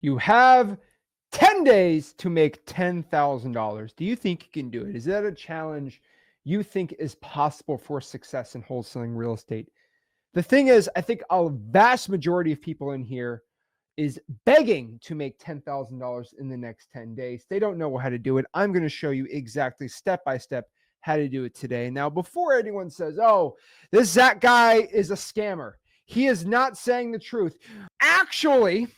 You have 10 days to make $10,000. Do you think you can do it? Is that a challenge you think is possible for success in wholesaling real estate? The thing is, I think a vast majority of people in here is begging to make $10,000 in the next 10 days. They don't know how to do it. I'm going to show you exactly step by step how to do it today. Now, before anyone says, oh, this Zach guy is a scammer, he is not saying the truth. Actually,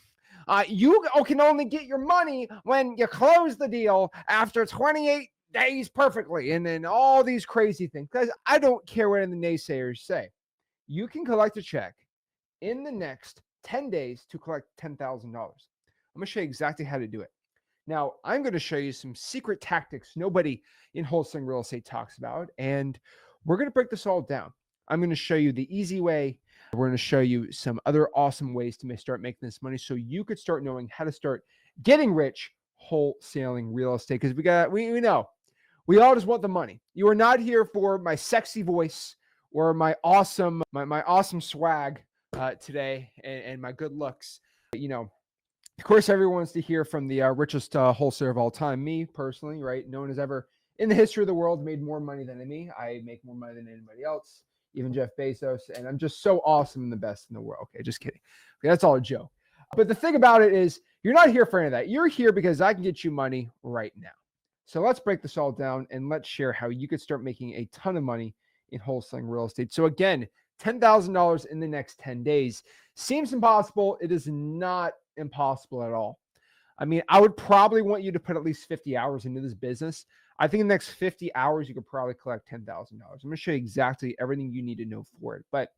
you can only get your money when you close the deal after 28 days perfectly, and then all these crazy things. Because I don't care what the naysayers say. You can collect a check in the next 10 days to collect $10,000. I'm going to show you exactly how to do it. Now, I'm going to show you some secret tactics nobody in wholesaling real estate talks about, and we're going to break this all down. I'm going to show you the easy way. We're going to show you some other awesome ways to start making this money so you could start knowing how to start getting rich wholesaling real estate. Because we know we all just want the money. You are not here for my sexy voice or my awesome swag today and my good looks. Of course, everyone wants to hear from the richest wholesaler of all time, me personally, right? No one has ever in the history of the world made more money than me. I make more money than anybody else, even Jeff Bezos, and I'm just so awesome and the best in the world. Okay, just kidding. Okay, that's all a joke. But the thing about it is, you're not here for any of that. You're here because I can get you money right now. So let's break this all down and let's share how you could start making a ton of money in wholesaling real estate. So again, $10,000 in the next 10 days seems impossible. It is not impossible at all. I mean, I would probably want you to put at least 50 hours into this business. I think in the next 50 hours, you could probably collect $10,000. I'm going to show you exactly everything you need to know for it. But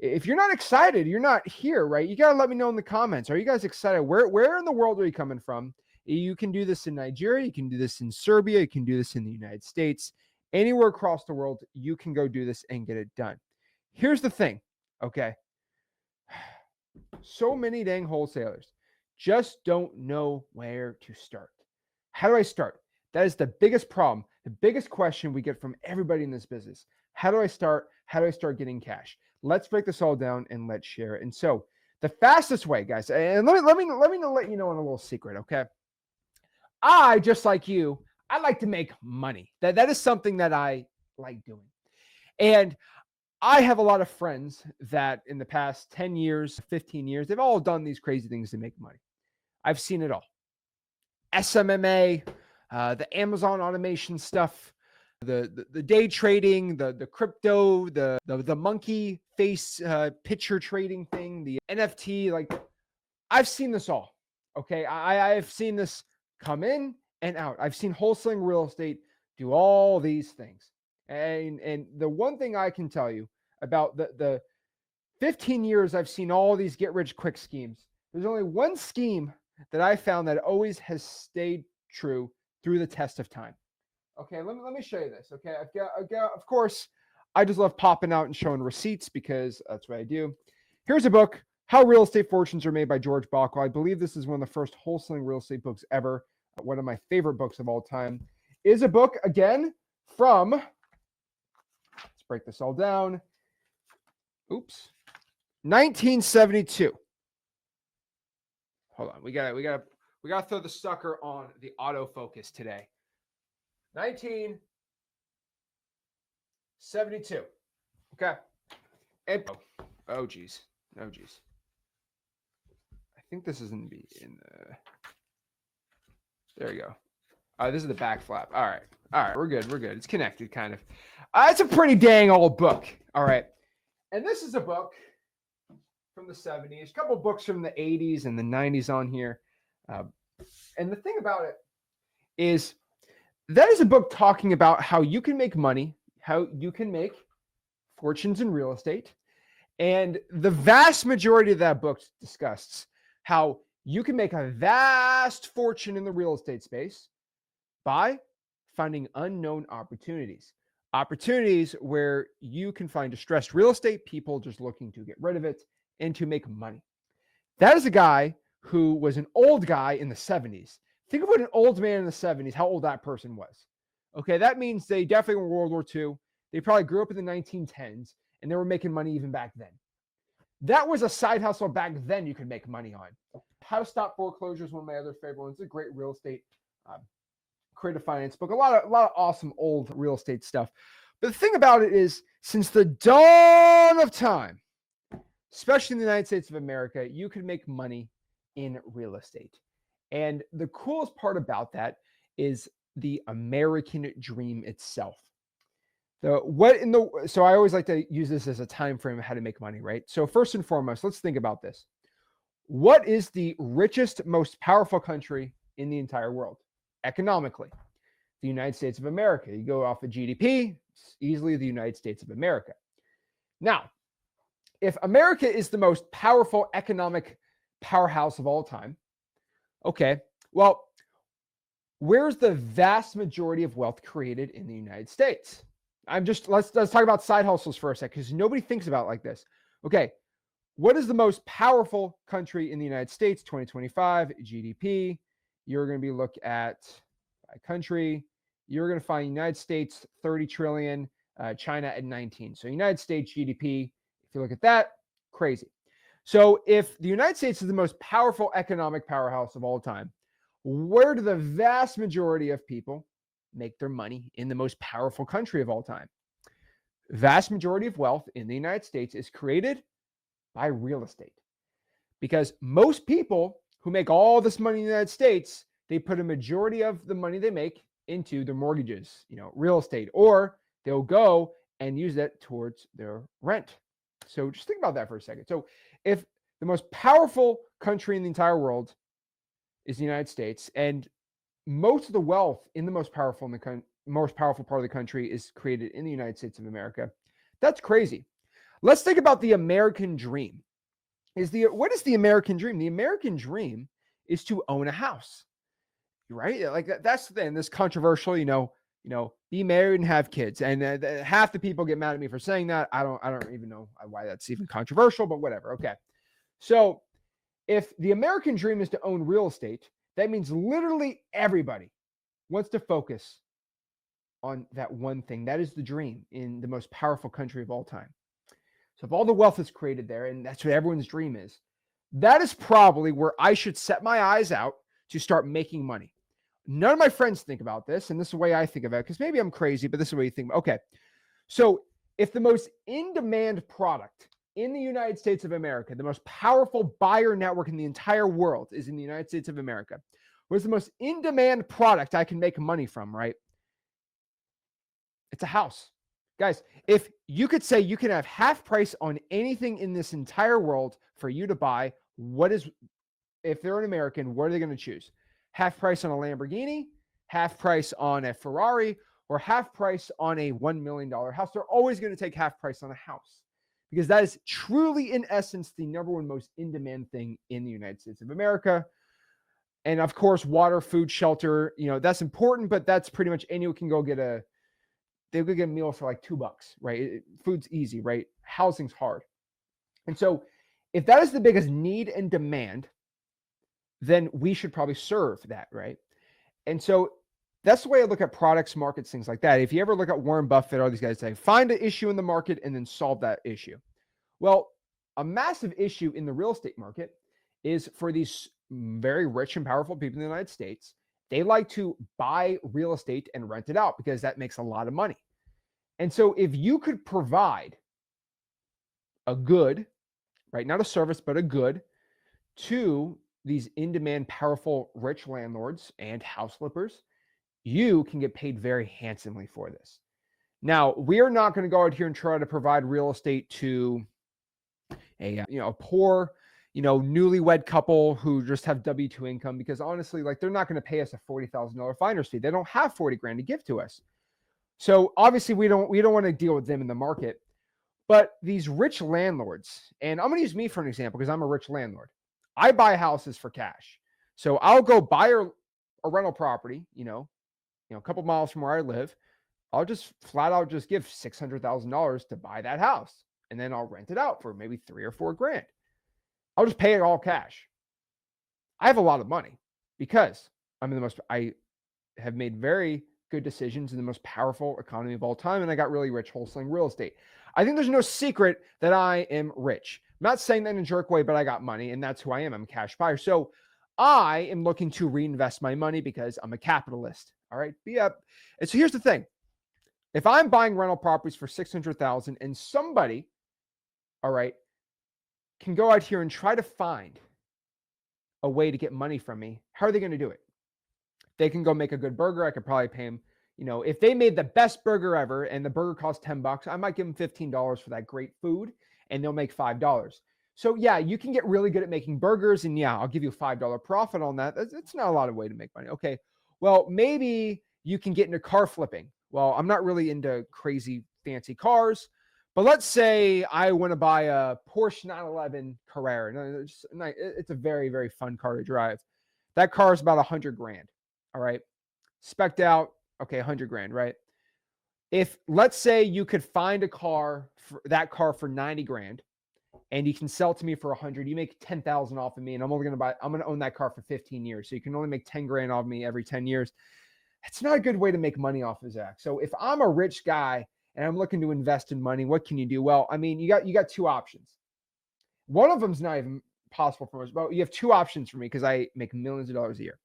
if you're not excited, you're not here, right? You got to let me know in the comments. Are you guys excited? Where in the world are you coming from? You can do this in Nigeria. You can do this in Serbia. You can do this in the United States. Anywhere across the world, you can go do this and get it done. Here's the thing, okay? So many dang wholesalers just don't know where to start. How do I start? That is the biggest problem, the biggest question we get from everybody in this business. How do I start? How do I start getting cash? Let's break this all down and let's share it. And so the fastest way, guys, and let me let you know on a little secret, okay? I, just like you, I like to make money. That is something that I like doing. And I have a lot of friends that in the past 10 years, 15 years, they've all done these crazy things to make money. I've seen it all. SMMA, the Amazon automation stuff, the day trading, the crypto, the monkey face picture trading thing, the NFT. Like, I've seen this all. Okay, I've seen this come in and out. I've seen wholesaling real estate do all these things. And the one thing I can tell you about the 15 years I've seen all these get rich quick schemes, there's only one scheme that I found that always has stayed true through the test of time. Okay, let me show you this. Okay, I've got, of course, I just love popping out and showing receipts because that's what I do. Here's a book, How Real Estate Fortunes Are Made by George Bockel. I believe this is one of the first wholesaling real estate books ever. One of my favorite books of all time. Is a book, again, from, let's break this all down. Oops. 1972. Hold on. We gotta throw the sucker on the autofocus today. 1972. Okay. And, oh geez. Oh geez. I think this is in the there you go. This is the back flap. All right. We're good. It's connected, kind of. It's a pretty dang old book. All right. And this is a book from the 70s, a couple books from the 80s and the 90s on here. And the thing about it is that is a book talking about how you can make money, how you can make fortunes in real estate. And the vast majority of that book discusses how you can make a vast fortune in the real estate space by finding unknown opportunities. Opportunities where you can find distressed real estate, people just looking to get rid of it and to make money. That is a guy who was an old guy in the 70s. Think of what an old man in the 70s, how old that person was. Okay, that means they definitely were World War II. They probably grew up in the 1910s, and they were making money even back then. That was a side hustle back then you could make money on. How to Stop Foreclosure is one of my other favorite ones. It's a great real estate um, creative finance book. A lot of awesome old real estate stuff. But the thing about it is, since the dawn of time, especially in the United States of America, you could make money in real estate. And the coolest part about that is the American dream itself. So I always like to use this as a time frame of how to make money, right? So first and foremost, let's think about this. What is the richest, most powerful country in the entire world economically? The United States of America. You go off of GDP, it's easily the United States of America. Now, if America is the most powerful economic powerhouse of all time, okay, well, where's the vast majority of wealth created in the United States? Let's talk about side hustles for a sec, because nobody thinks about it like this. Okay, what is the most powerful country in the United States? 2025 GDP. You're going to be look at by country. You're going to find United States 30 trillion, China at 19. So United States GDP, if you look at that, crazy. So if the United States is the most powerful economic powerhouse of all time, where do the vast majority of people make their money in the most powerful country of all time? Vast majority of wealth in the United States is created by real estate, because most people who make all this money in the United States, they put a majority of the money they make into their mortgages, real estate, or they'll go and use that towards their rent. So just think about that for a second. So if the most powerful country in the entire world is the United States, and most of the wealth in the most powerful part of the country is created in the United States of America, that's crazy. Let's think about the American dream. What is the American dream? The American dream is to own a house, right? Like that's the thing. This controversial, be married and have kids. And half the people get mad at me for saying that. I don't even know why that's even controversial, but whatever. Okay. So if the American dream is to own real estate, that means literally everybody wants to focus on that one thing. That is the dream in the most powerful country of all time. So if all the wealth is created there, and that's what everyone's dream is, that is probably where I should set my eyes out to start making money. None of my friends think about this, and this is the way I think of it, because maybe I'm crazy, but this is the way you think. Okay, so if the most in-demand product in the United States of America, the most powerful buyer network in the entire world is in the United States of America, what's the most in-demand product I can make money from, right? It's a house. Guys, if you could say you can have half price on anything in this entire world for you to buy, if they're an American, what are they going to choose? Half price on a Lamborghini, half price on a Ferrari, or half price on a $1 million house? They're always going to take half price on a house, because that is truly, in essence, the number one most in-demand thing in the United States of America. And of course, water, food, shelter, that's important, but that's pretty much anyone can go get they could get a meal for like $2, right? Food's easy, right? Housing's hard. And so if that is the biggest need and demand, then we should probably serve that, right? And so that's the way I look at products, markets, things like that. If you ever look at Warren Buffett, all these guys say, find an issue in the market and then solve that issue. Well, a massive issue in the real estate market is for these very rich and powerful people in the United States. They like to buy real estate and rent it out because that makes a lot of money. And so if you could provide a good, right, not a service, but a good to these in-demand, powerful, rich landlords and house flippers, you can get paid very handsomely for this. Now, we are not going to go out here and try to provide real estate to a poor, newlywed couple who just have W-2 income, because honestly, like, they're not going to pay us a $40,000 finder's fee. They don't have 40 grand to give to us. So obviously we don't want to deal with them in the market. But these rich landlords, and I'm going to use me for an example because I'm a rich landlord. I buy houses for cash. So I'll go buy a rental property, a couple miles from where I live. I'll just flat out just give $600,000 to buy that house. And then I'll rent it out for maybe $3 or $4 grand. I'll just pay it all cash. I have a lot of money because I have made very good decisions in the most powerful economy of all time. And I got really rich wholesaling real estate. I think there's no secret that I am rich. not saying that in a jerk way, but I got money and that's who I am. I'm a cash buyer. So I am looking to reinvest my money because I'm a capitalist. All right. And so here's the thing. If I'm buying rental properties for 600,000 and somebody, all right, can go out here and try to find a way to get money from me, how are they going to do it? They can go make a good burger. I could probably pay them, if they made the best burger ever and the burger costs $10, I might give them $15 for that great food and they'll make $5. So yeah, you can get really good at making burgers and yeah, I'll give you a $5 profit on that. It's not a lot of way to make money. Okay. Well, maybe you can get into car flipping. Well, I'm not really into crazy fancy cars, but let's say I want to buy a Porsche 911 Carrera. It's a very, very fun car to drive. That car is about $100,000. All right. Specced out. Okay. $100,000, right? If let's say you could find a car for that car for $90,000 and you can sell it to me for 100, you make 10,000 off of me. And I'm going to own that car for 15 years. So you can only make 10,000 off of me every 10 years. It's not a good way to make money off of Zach. So if I'm a rich guy and I'm looking to invest in money, what can you do? Well, I mean, you got two options. One of them's not even possible for most, but you have two options for me because I make millions of dollars a year.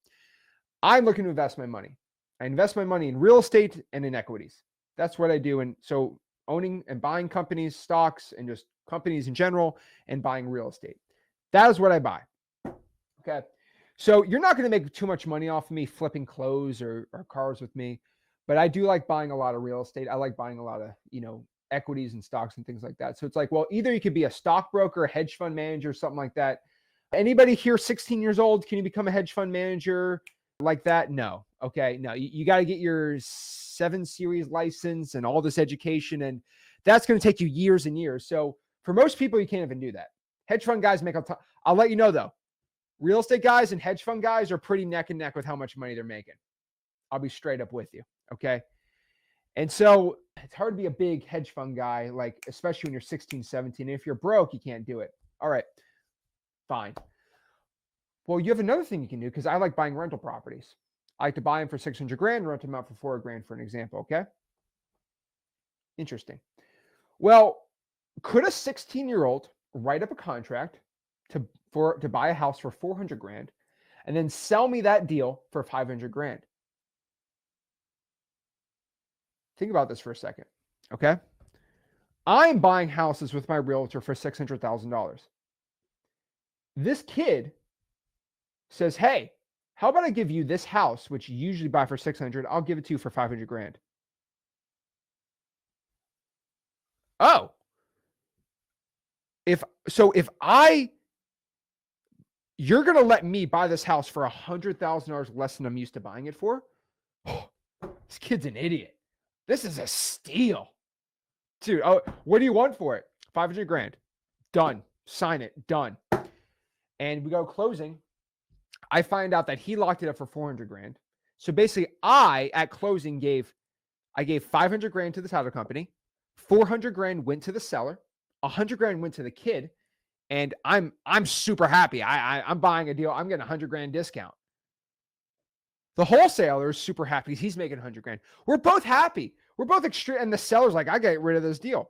I'm looking to invest my money. I invest my money in real estate and in equities. That's what I do. And so owning and buying companies, stocks, and just companies in general, and buying real estate. That is what I buy. Okay. So you're not going to make too much money off of me flipping clothes or cars with me, but I do like buying a lot of real estate. I like buying a lot of, equities and stocks and things like that. So it's like, well, either you could be a stockbroker, a hedge fund manager, something like that. Anybody here 16 years old, can you become a hedge fund manager like that? No. Okay. No, you got to get your 7 series license and all this education. And that's going to take you years and years. So for most people, you can't even do that. Hedge fund guys make a ton. I'll let you know though, real estate guys and hedge fund guys are pretty neck and neck with how much money they're making. I'll be straight up with you. Okay. And so it's hard to be a big hedge fund guy, like, especially when you're 16, 17. If you're broke, you can't do it. All right. Fine. Well, you have another thing you can do because I like buying rental properties. I like to buy them for 600,000, rent them out for 4,000 for an example. Okay. Interesting. Well, could a 16-year-old write up a contract to buy a house for 400,000 and then sell me that deal for 500,000? Think about this for a second. Okay. I'm buying houses with my realtor for $600,000. This kid says, hey, how about I give you this house, which you usually buy for 600, I'll give it to you for 500,000. Oh, if you're going to let me buy this house for $100,000 less than I'm used to buying it for. Oh, this kid's an idiot. This is a steal. Dude, what do you want for it? 500,000. Done. Sign it. Done. And we go closing. I find out that he locked it up for 400,000. So basically, at closing I gave 500,000 to the title company, 400,000 went to the seller, 100,000 went to the kid, and I'm super happy. I'm buying a deal. I'm getting 100,000 discount. The wholesaler is super happy. He's making 100,000. We're both happy. We're both extreme. And the seller's like, I get rid of this deal.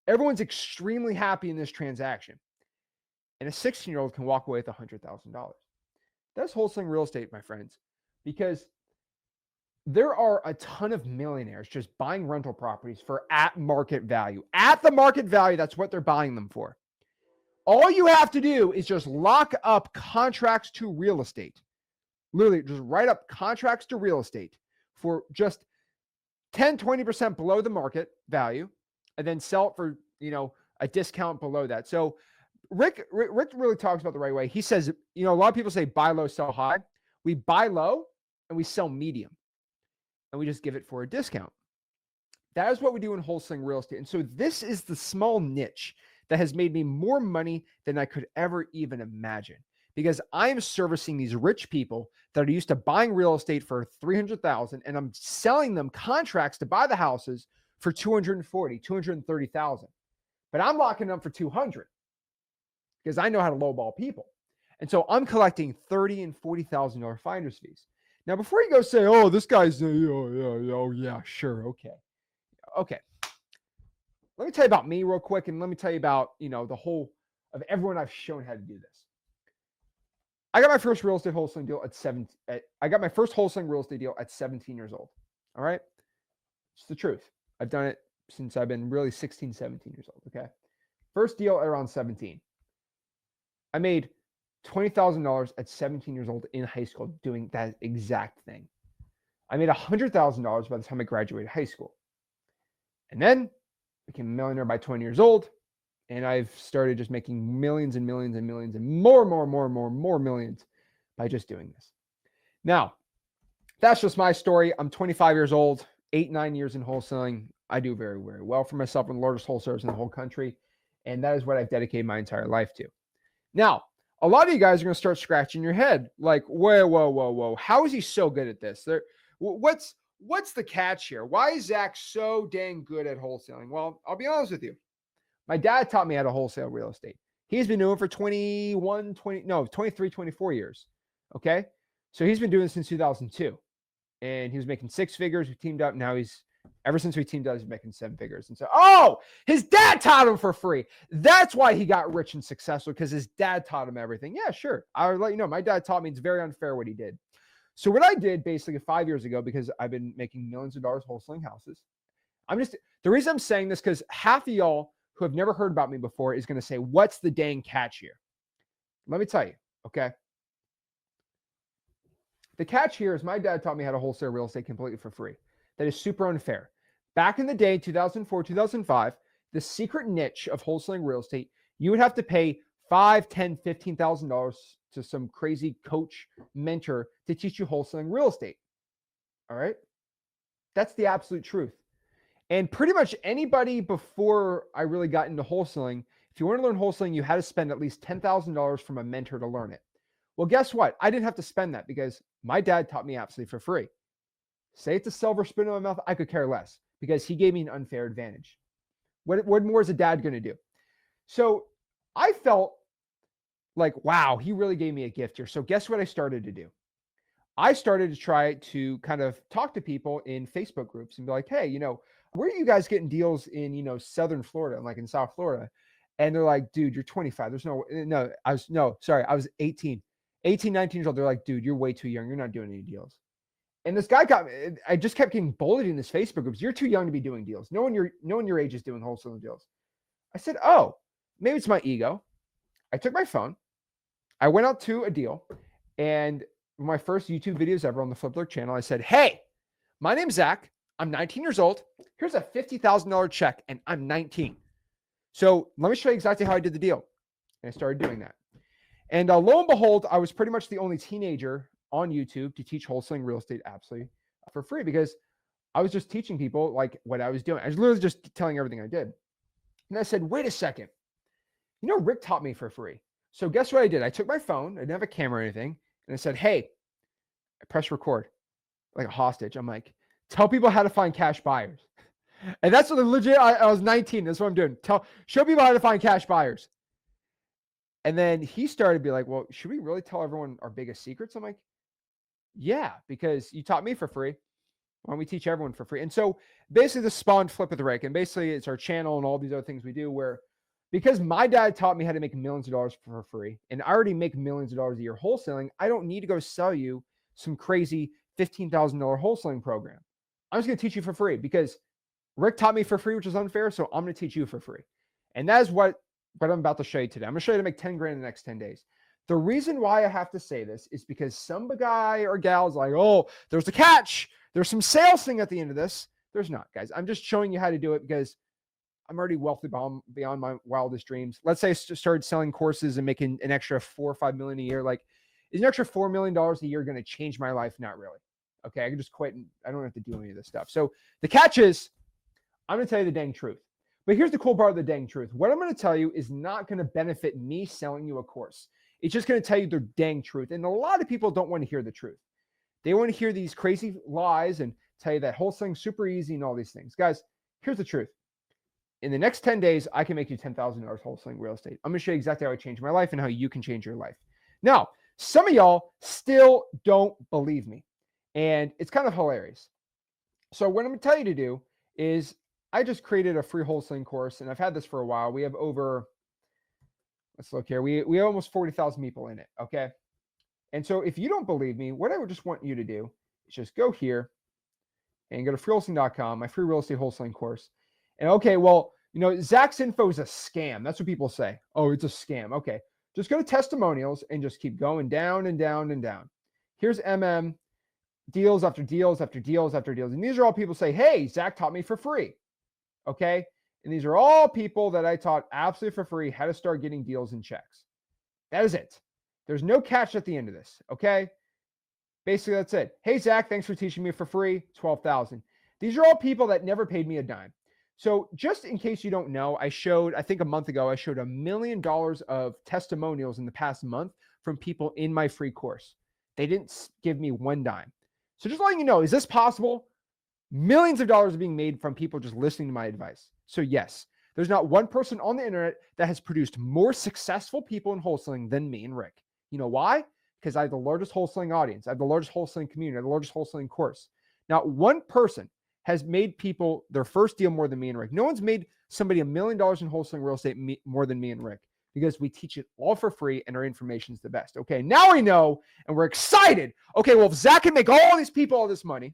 Everyone's extremely happy in this transaction. And a 16-year-old can walk away with $100,000. That's wholesaling real estate, my friends, because there are a ton of millionaires just buying rental properties for at market value. At the market value, that's what they're buying them for. All you have to do is just lock up contracts to real estate. Literally, just write up contracts to real estate for just 10, 20% below the market value, and then sell it for, a discount below that. So Rick really talks about the right way. He says, a lot of people say buy low, sell high. We buy low and we sell medium, and we just give it for a discount. That is what we do in wholesaling real estate. And so this is the small niche that has made me more money than I could ever even imagine, because I am servicing these rich people that are used to buying real estate for 300,000, and I'm selling them contracts to buy the houses for 240, 230,000. But I'm locking them for 200 because I know how to lowball people. And so I'm collecting $30,000 and $40,000 finder's fees. Now, before you go say, oh, this guy's, yeah, sure. Okay. Let me tell you about me real quick. And let me tell you about, the whole of everyone I've shown how to do this. I got my first real estate wholesaling deal at 7. I got my first wholesaling real estate deal at 17 years old. All right. It's the truth. I've done it since I've been really 16, 17 years old. Okay. First deal at around 17. I made $20,000 at 17 years old in high school doing that exact thing. I made $100,000 by the time I graduated high school. And then became a millionaire by 20 years old. And I've started just making millions and millions and millions and more millions by just doing this. Now, that's just my story. I'm 25 years old, 8-9 years in wholesaling. I do very, very well for myself. I'm the largest wholesalers in the whole country. And that is what I've dedicated my entire life to. Now, a lot of you guys are going to start scratching your head like, whoa. How is he so good at this? What's the catch here? Why is Zach so dang good at wholesaling? Well, I'll be honest with you. My dad taught me how to wholesale real estate. He's been doing it for 23, 24 years. Okay. So he's been doing it since 2002. And he was making 6 figures. We teamed up. Now ever since we teamed up, he's making 7 figures. And so, his dad taught him for free. That's why he got rich and successful, because his dad taught him everything. Yeah, sure. I'll let you know. My dad taught me it's very unfair what he did. So what I did basically 5 years ago, because I've been making millions of dollars wholesaling houses. The reason I'm saying this, because half of y'all who have never heard about me before is going to say, what's the dang catch here? Let me tell you, okay? The catch here is my dad taught me how to wholesale real estate completely for free. That is super unfair. Back in the day, 2004, 2005, the secret niche of wholesaling real estate, you would have to pay $5,000, $10,000, $15,000 to some crazy coach, mentor to teach you wholesaling real estate. All right? That's the absolute truth. And pretty much anybody before I really got into wholesaling, if you want to learn wholesaling, you had to spend at least $10,000 from a mentor to learn it. Well, guess what? I didn't have to spend that because my dad taught me absolutely for free. Say it's a silver spoon in my mouth, I could care less, because he gave me an unfair advantage. What more is a dad going to do? So I felt like, wow, he really gave me a gift here. So guess what I started to do? I started to try to kind of talk to people in Facebook groups and be like, hey, where are you guys getting deals in, Southern Florida and like in South Florida? And they're like, dude, you're 25. I was 18, 19 years old. They're like, dude, you're way too young. You're not doing any deals. And this guy I just kept getting bullied in this Facebook groups. You're too young to be doing deals. No one your age is doing wholesale deals. I said, oh, maybe it's my ego. I took my phone. I went out to a deal, and my first YouTube videos ever on the Flip Alert channel, I said, hey, my name's Zach. I'm 19 years old. Here's a $50,000 check, and I'm 19. So let me show you exactly how I did the deal. And I started doing that. And lo and behold, I was pretty much the only teenager on YouTube to teach wholesaling real estate absolutely for free, because I was just teaching people like what I was doing. I was literally just telling everything I did. And I said, wait a second. Rick taught me for free. So guess what I did? I took my phone. I didn't have a camera or anything. And I said, hey, I pressed record like a hostage. I'm like, tell people how to find cash buyers. And that's what legit, I was 19. That's what I'm doing. Show people how to find cash buyers. And then he started to be like, well, should we really tell everyone our biggest secrets? I'm like, yeah, because you taught me for free. Why don't we teach everyone for free? And so basically this spawned Flip with Rick. And basically it's our channel and all these other things we do where, because my dad taught me how to make millions of dollars for free, and I already make millions of dollars a year wholesaling, I don't need to go sell you some crazy $15,000 wholesaling program. I'm just going to teach you for free because Rick taught me for free, which is unfair. So I'm going to teach you for free. And that is what I'm about to show you today. I'm going to show you how to make 10 grand in the next 10 days. The reason why I have to say this is because some guy or gal is like, oh, there's a catch. There's some sales thing at the end of this. There's not, guys. I'm just showing you how to do it because I'm already wealthy beyond my wildest dreams. Let's say I started selling courses and making an extra $4 or $5 million a year. Like, is an extra $4 million a year going to change my life? Not really. Okay, I can just quit and I don't have to do any of this stuff. So the catch is, I'm going to tell you the dang truth. But here's the cool part of the dang truth. What I'm going to tell you is not going to benefit me selling you a course. It's just going to tell you the dang truth. And a lot of people don't want to hear the truth. They want to hear these crazy lies and tell you that wholesaling's super easy and all these things. Guys, here's the truth. In the next 10 days, I can make you $10,000 wholesaling real estate. I'm going to show you exactly how I changed my life and how you can change your life. Now, some of y'all still don't believe me, and it's kind of hilarious. So what I'm going to tell you to do is I just created a free wholesaling course, and I've had this for a while. We have over Let's look here. We have almost 40,000 people in it. Okay. And so if you don't believe me, what I would just want you to do is just go here and go to freewholesaling.com, my free real estate wholesaling course. And okay, well, Zach's info is a scam. That's what people say. Oh, it's a scam. Okay. Just go to testimonials and just keep going down and down and down. Here's MM, deals after deals after deals after deals. And these are all people say, hey, Zach taught me for free. Okay. And these are all people that I taught absolutely for free how to start getting deals and checks. That is it. There's no catch at the end of this. Okay. Basically, that's it. Hey, Zach, thanks for teaching me for free. 12,000. These are all people that never paid me a dime. So just in case you don't know, I think a month ago, I showed $1 million of testimonials in the past month from people in my free course. They didn't give me one dime. So just letting you know, is this possible? Millions of dollars are being made from people just listening to my advice. So yes, there's not one person on the internet that has produced more successful people in wholesaling than me and Rick. You know why? Because I have the largest wholesaling audience. I have the largest wholesaling community. I have the largest wholesaling course. Not one person has made people their first deal more than me and Rick. No one's made somebody $1 million in wholesaling real estate more than me and Rick, because we teach it all for free and our information is the best. Okay, now we know and we're excited. Okay, well, if Zach can make all these people all this money,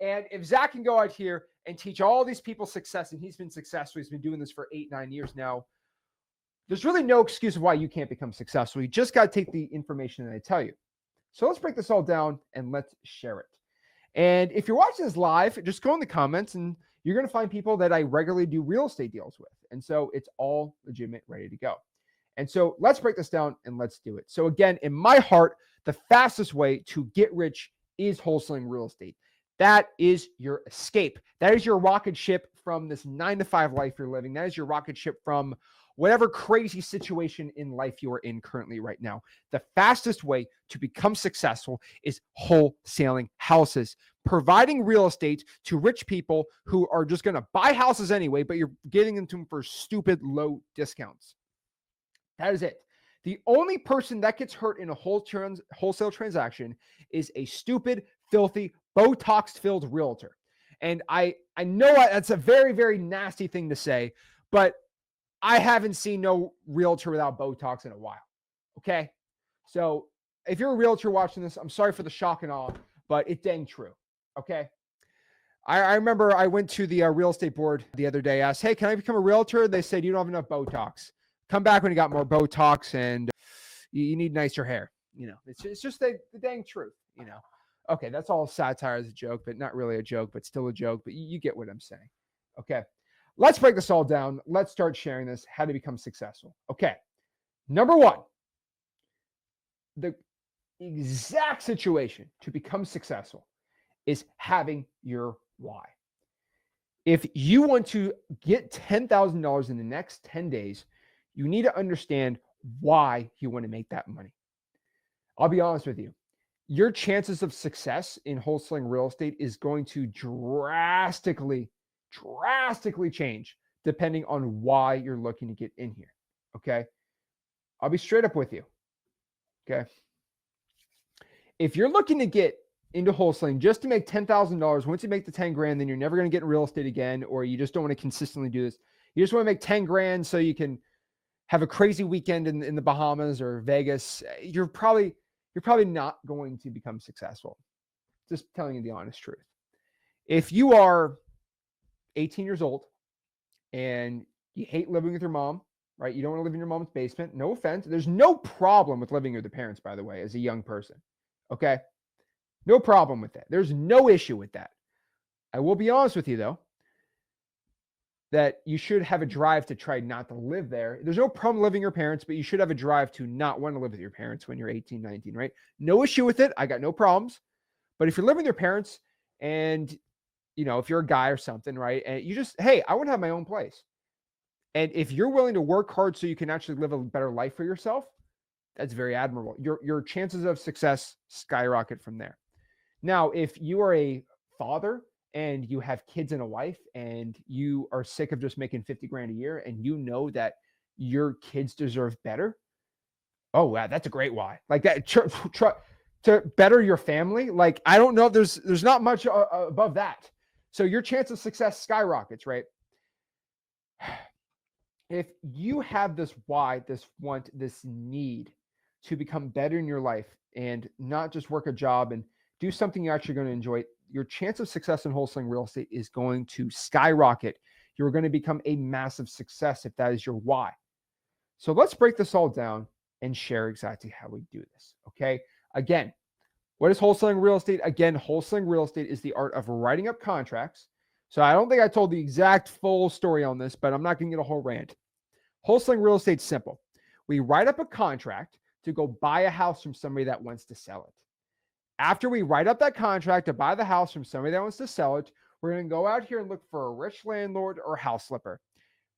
and if Zach can go out here and teach all these people success, and he's been successful, he's been doing this for 8-9 years now, there's really no excuse of why you can't become successful. You just got to take the information that I tell you. So let's break this all down and let's share it. And if you're watching this live, just go in the comments and you're going to find people that I regularly do real estate deals with. And so it's all legitimate, ready to go. And so let's break this down and let's do it. So again, in my heart, the fastest way to get rich is wholesaling real estate. That is your escape. That is your rocket ship from this 9-to-5 life you're living. That is your rocket ship from whatever crazy situation in life you are in currently right now. The fastest way to become successful is wholesaling houses, providing real estate to rich people who are just going to buy houses anyway, but you're getting them to them for stupid low discounts. That is it. The only person that gets hurt in a wholesale transaction is a stupid, filthy, Botox-filled realtor. And I know that's a very, very nasty thing to say, but I haven't seen no realtor without Botox in a while. Okay. So if you're a realtor watching this, I'm sorry for the shock and awe, but it's dang true. Okay. I remember I went to the real estate board the other day, asked, hey, can I become a realtor? They said, you don't have enough Botox. Come back when you got more Botox and you need nicer hair. It's just the dang truth, Okay. That's all satire as a joke, but not really a joke, but still a joke, but you get what I'm saying. Okay. Let's break this all down. Let's start sharing this, how to become successful. Okay. Number one, the exact situation to become successful is having your why. If you want to get $10,000 in the next 10 days, you need to understand why you want to make that money. I'll be honest with you. Your chances of success in wholesaling real estate is going to drastically change depending on why you're looking to get in here. Okay. I'll be straight up with you. Okay. If you're looking to get into wholesaling just to make $10,000, once you make the 10 grand, then you're never going to get in real estate again, or you just don't want to consistently do this. You just want to make 10 grand so you can have a crazy weekend in the Bahamas or Vegas. You're probably not going to become successful. Just telling you the honest truth. If you are 18 years old and you hate living with your mom, right? You don't want to live in your mom's basement. No offense. There's no problem with living with your parents, by the way, as a young person. Okay. No problem with that. There's no issue with that. I will be honest with you though, that you should have a drive to try not to live there. There's no problem living with your parents, but you should have a drive to not want to live with your parents when you're 18, 19, right? No issue with it. I got no problems. But if you're living with your parents and if you're a guy or something, right? And you just, hey, I want to have my own place. And if you're willing to work hard so you can actually live a better life for yourself, that's very admirable. Your chances of success skyrocket from there. Now, if you are a father and you have kids and a wife and you are sick of just making 50 grand a year and you know that your kids deserve better, oh, wow, that's a great why. Like that to better your family. Like, I don't know if there's not much above that. So your chance of success skyrockets, right? if you have this why, this want, this need to become better in your life and not just work a job and do something you're actually going to enjoy, your chance of success in wholesaling real estate is going to skyrocket. You're going to become a massive success if that is your why. So let's break this all down and share exactly how we do this. Okay. Again, what is wholesaling real estate? Again, wholesaling real estate is the art of writing up contracts. So I don't think I told the exact full story on this, but I'm not going to get a whole rant. Wholesaling real estate's simple. We write up a contract to go buy a house from somebody that wants to sell it. After we write up that contract to buy the house from somebody that wants to sell it, we're going to go out here and look for a rich landlord or house flipper.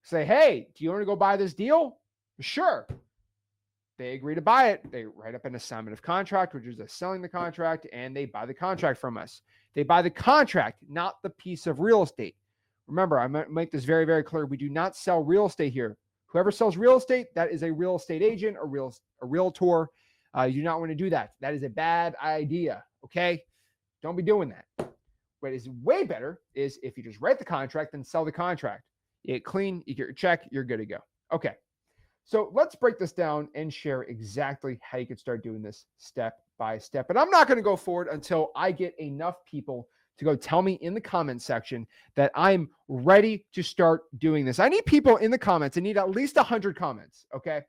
Say, hey, do you want to go buy this deal? Sure. They agree to buy it. They write up an assignment of contract, which is us selling the contract, and they buy the contract from us. They buy the contract, not the piece of real estate. Remember, I make this very, very clear. We do not sell real estate here. Whoever sells real estate, that is a real estate agent, a realtor. You do not want to do that. That is a bad idea. Okay, don't be doing that. What is way better is if you just write the contract and sell the contract. You get clean, you get your check, you're good to go. Okay. So let's break this down and share exactly how you can start doing this step by step. And I'm not going to go forward until I get enough people to go tell me in the comment section that I'm ready to start doing this. I need people in the comments. I need at least 100 comments. Okay.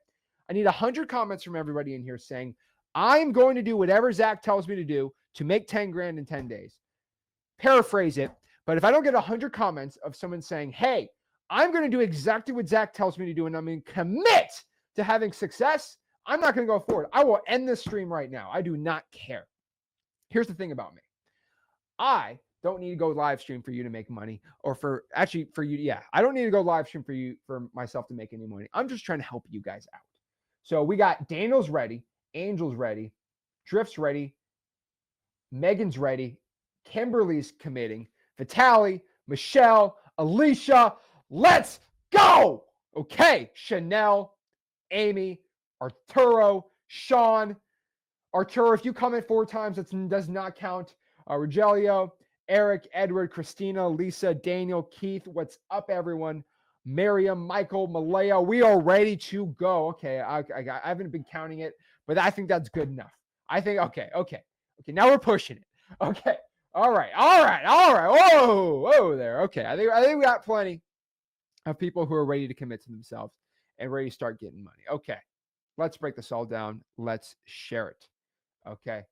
I need 100 comments from everybody in here saying, I'm going to do whatever Zach tells me to do to make 10 grand in 10 days. Paraphrase it. But if I don't get 100 comments of someone saying, hey, I'm going to do exactly what Zach tells me to do, and I'm going to commit to having success, I'm not going to go forward. I will end this stream right now. I do not care. Here's the thing about me. I don't need to go live stream for you to make money, or for you. Yeah, I don't need to go live stream for myself to make any money. I'm just trying to help you guys out. So we got Daniel's ready, Angel's ready, Drift's ready, Megan's ready, Kimberly's committing, Vitaly, Michelle, Alicia. Let's go. Okay. Chanel, Amy, Arturo, Sean. Arturo, if you comment 4 times, that does not count. Rogelio, Eric, Edward, Christina, Lisa, Daniel, Keith. What's up, everyone? Miriam, Michael, Malaya. We are ready to go. Okay. I haven't been counting it, but I think that's good enough. I think, okay. Now we're pushing it. Okay. All right. Whoa there. Okay. I think we got plenty of people who are ready to commit to themselves and ready to start getting money. Okay, let's break this all down. Let's share it. Okay,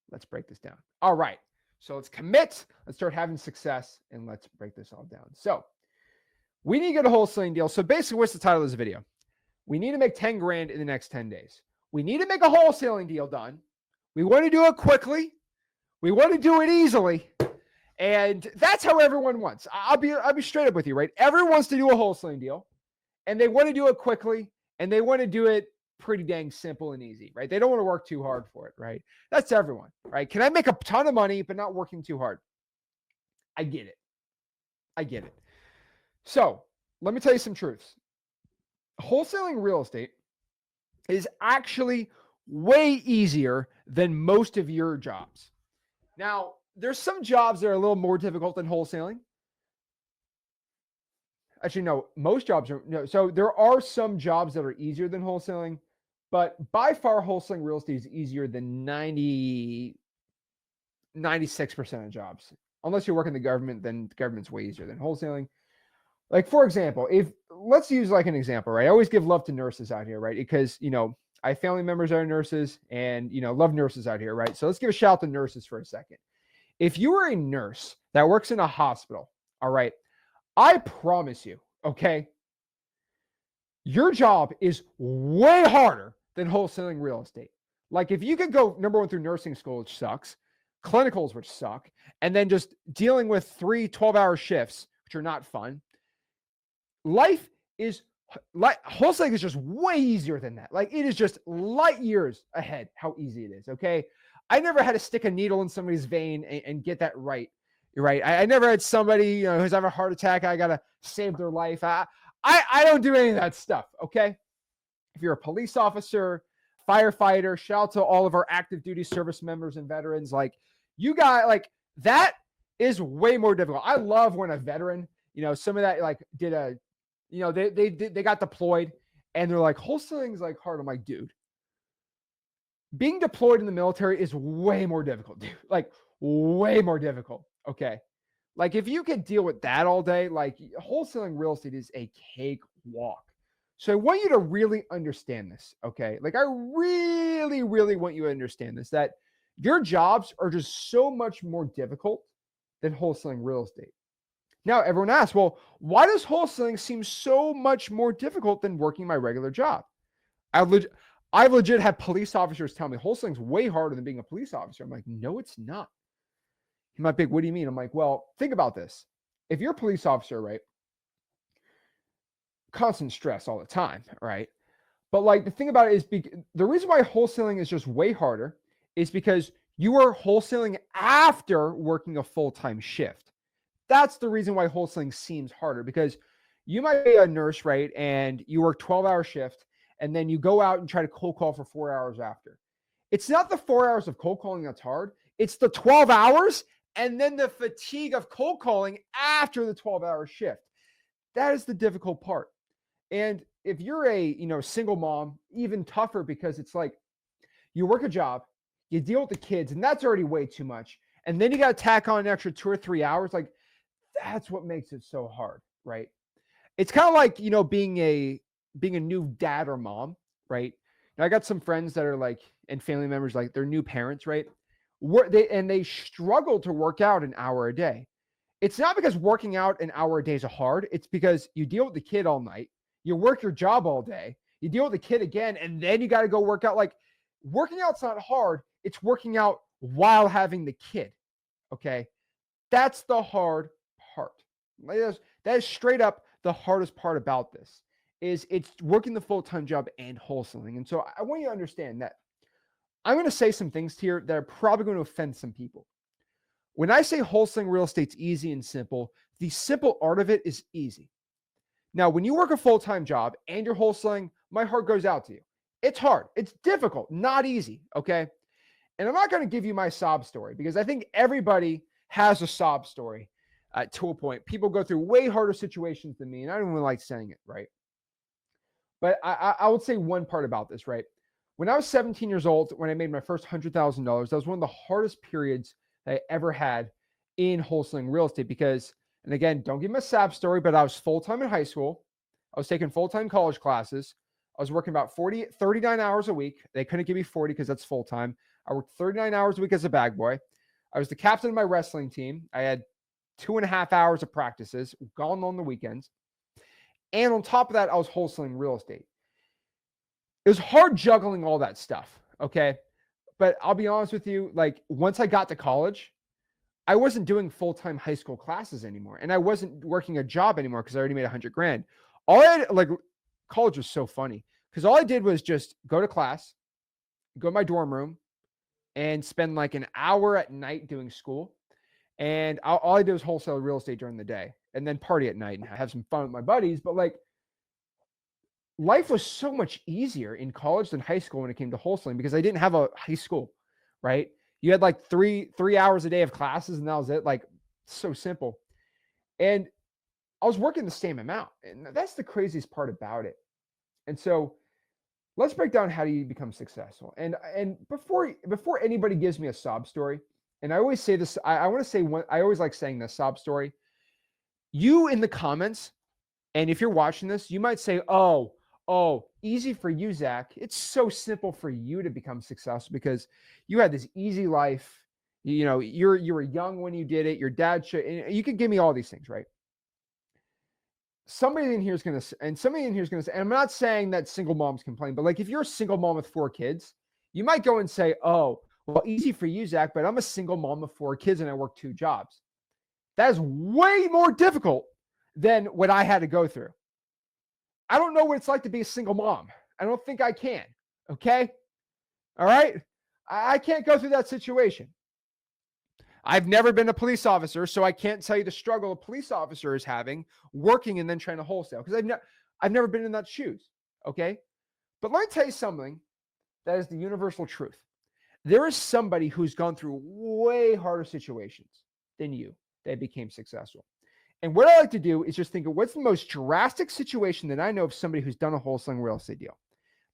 let's break this down. All right, so let's commit. Let's start having success, and let's break this all down. So we need to get a wholesaling deal. So basically, what's the title of this video? We need to make 10 grand in the next 10 days. We need to make a wholesaling deal done. We want to do it quickly. We want to do it easily. And that's how everyone wants. I'll be straight up with you, right? Everyone wants to do a wholesaling deal, and they want to do it quickly, and they want to do it pretty dang simple and easy, right? They don't want to work too hard for it, right? That's everyone, right? Can I make a ton of money but not working too hard? I get it. So let me tell you some truths. Wholesaling real estate is actually way easier than most of your jobs. Now, there's some jobs that are a little more difficult than wholesaling. Actually, no, most jobs are no. So there are some jobs that are easier than wholesaling, but by far wholesaling real estate is easier than 96% of jobs. Unless you work in the government, then the government's way easier than wholesaling. Like, for example, let's use like an example, right? I always give love to nurses out here, right? Because, I have family members that are nurses and, love nurses out here, right? So let's give a shout out to nurses for a second. If you are a nurse that works in a hospital, all right, I promise you, okay, your job is way harder than wholesaling real estate. Like if you could go number one through nursing school, which sucks, clinicals, which suck, and then just dealing with 3 12-hour shifts, which are not fun. Wholesaling is just way easier than that. Like it is just light years ahead how easy it is. Okay. I never had to stick a needle in somebody's vein and get that right. Right. I never had somebody who's having a heart attack. I got to save their life. I don't do any of that stuff. Okay. If you're a police officer, firefighter, shout out to all of our active duty service members and veterans. Like you got like that is way more difficult. I love when a veteran, some of that like did a they got deployed and they're like, wholesaling's like hard. I'm like, dude, being deployed in the military is way more difficult, dude. Like way more difficult. Okay. Like if you could deal with that all day, like wholesaling real estate is a cakewalk. So I want you to really understand this. Okay. Like I really, really want you to understand this, that your jobs are just so much more difficult than wholesaling real estate. Now, everyone asks, well, why does wholesaling seem so much more difficult than working my regular job? I've legit had police officers tell me wholesaling's way harder than being a police officer. I'm like, no, it's not. He might be like, what do you mean? I'm like, well, think about this. If you're a police officer, right? Constant stress all the time, right? But like the thing about it is the reason why wholesaling is just way harder is because you are wholesaling after working a full-time shift. That's the reason why wholesaling seems harder, because you might be a nurse, right? And you work 12-hour shift and then you go out and try to cold call for 4 hours after. It's not the 4 hours of cold calling that's hard. It's the 12 hours and then the fatigue of cold calling after the 12-hour shift. That is the difficult part. And if you're a single mom, even tougher, because it's like you work a job, you deal with the kids, and that's already way too much. And then you got to tack on an extra 2 or 3 hours. Like that's what makes it so hard, right? It's kind of like being a new dad or mom, right? Now, I got some friends that are like, and family members, like they're new parents, right? They struggle to work out an hour a day. It's not because working out an hour a day is hard. It's because you deal with the kid all night, you work your job all day, you deal with the kid again, and then you got to go work out. Like working out's not hard. It's working out while having the kid. Okay. That's the hard part. That is straight up the hardest part about this, is it's working the full-time job and wholesaling. And so I want you to understand that I'm going to say some things here that are probably going to offend some people. When I say wholesaling real estate's easy and simple, the simple art of it is easy. Now, when you work a full-time job and you're wholesaling, my heart goes out to you. It's hard. It's difficult, not easy. Okay. And I'm not going to give you my sob story, because I think everybody has a sob story to a point. People go through way harder situations than me, and I don't even like saying it, right? But I would say one part about this, right? When I was 17 years old, when I made my first $100,000, that was one of the hardest periods I ever had in wholesaling real estate, because, and again, don't give me a sob story, but I was full-time in high school. I was taking full-time college classes. I was working about 39 hours a week. They couldn't give me 40 because that's full-time. I worked 39 hours a week as a bag boy. I was the captain of my wrestling team. I had 2.5 hours of practices, gone on the weekends. And on top of that, I was wholesaling real estate. It was hard juggling all that stuff, okay? But I'll be honest with you, like once I got to college, I wasn't doing full-time high school classes anymore. And I wasn't working a job anymore because I already made $100,000. College was so funny because all I did was just go to class, go to my dorm room, and spend like an hour at night doing school. And all I did was wholesale real estate during the day and then party at night and have some fun with my buddies. But like life was so much easier in college than high school when it came to wholesaling, because I didn't have a high school, right? You had like three hours a day of classes and that was it. Like so simple. And I was working the same amount. And that's the craziest part about it. And so let's break down how do you become successful. And before anybody gives me a sob story, and I always say this, I want to say one, I always like saying this sob story. You in the comments, and if you're watching this, you might say, oh, easy for you, Zach. It's so simple for you to become successful because you had this easy life. You know, you were young when you did it. Your dad should, and you could give me all these things, right? Somebody in here is going to, and somebody in here is going to say, and I'm not saying that single moms complain, but like if you're a single mom with 4 kids, you might go and say, oh, well, easy for you, Zach, but I'm a single mom of 4 kids and I work 2 jobs. That is way more difficult than what I had to go through. I don't know what it's like to be a single mom. I don't think I can. Okay. All right. I can't go through that situation. I've never been a police officer, so I can't tell you the struggle a police officer is having working and then trying to wholesale, because I've never been in that shoes. Okay. But let me tell you something that is the universal truth. There is somebody who's gone through way harder situations than you that became successful. And what I like to do is just think of what's the most drastic situation that I know of somebody who's done a wholesaling real estate deal.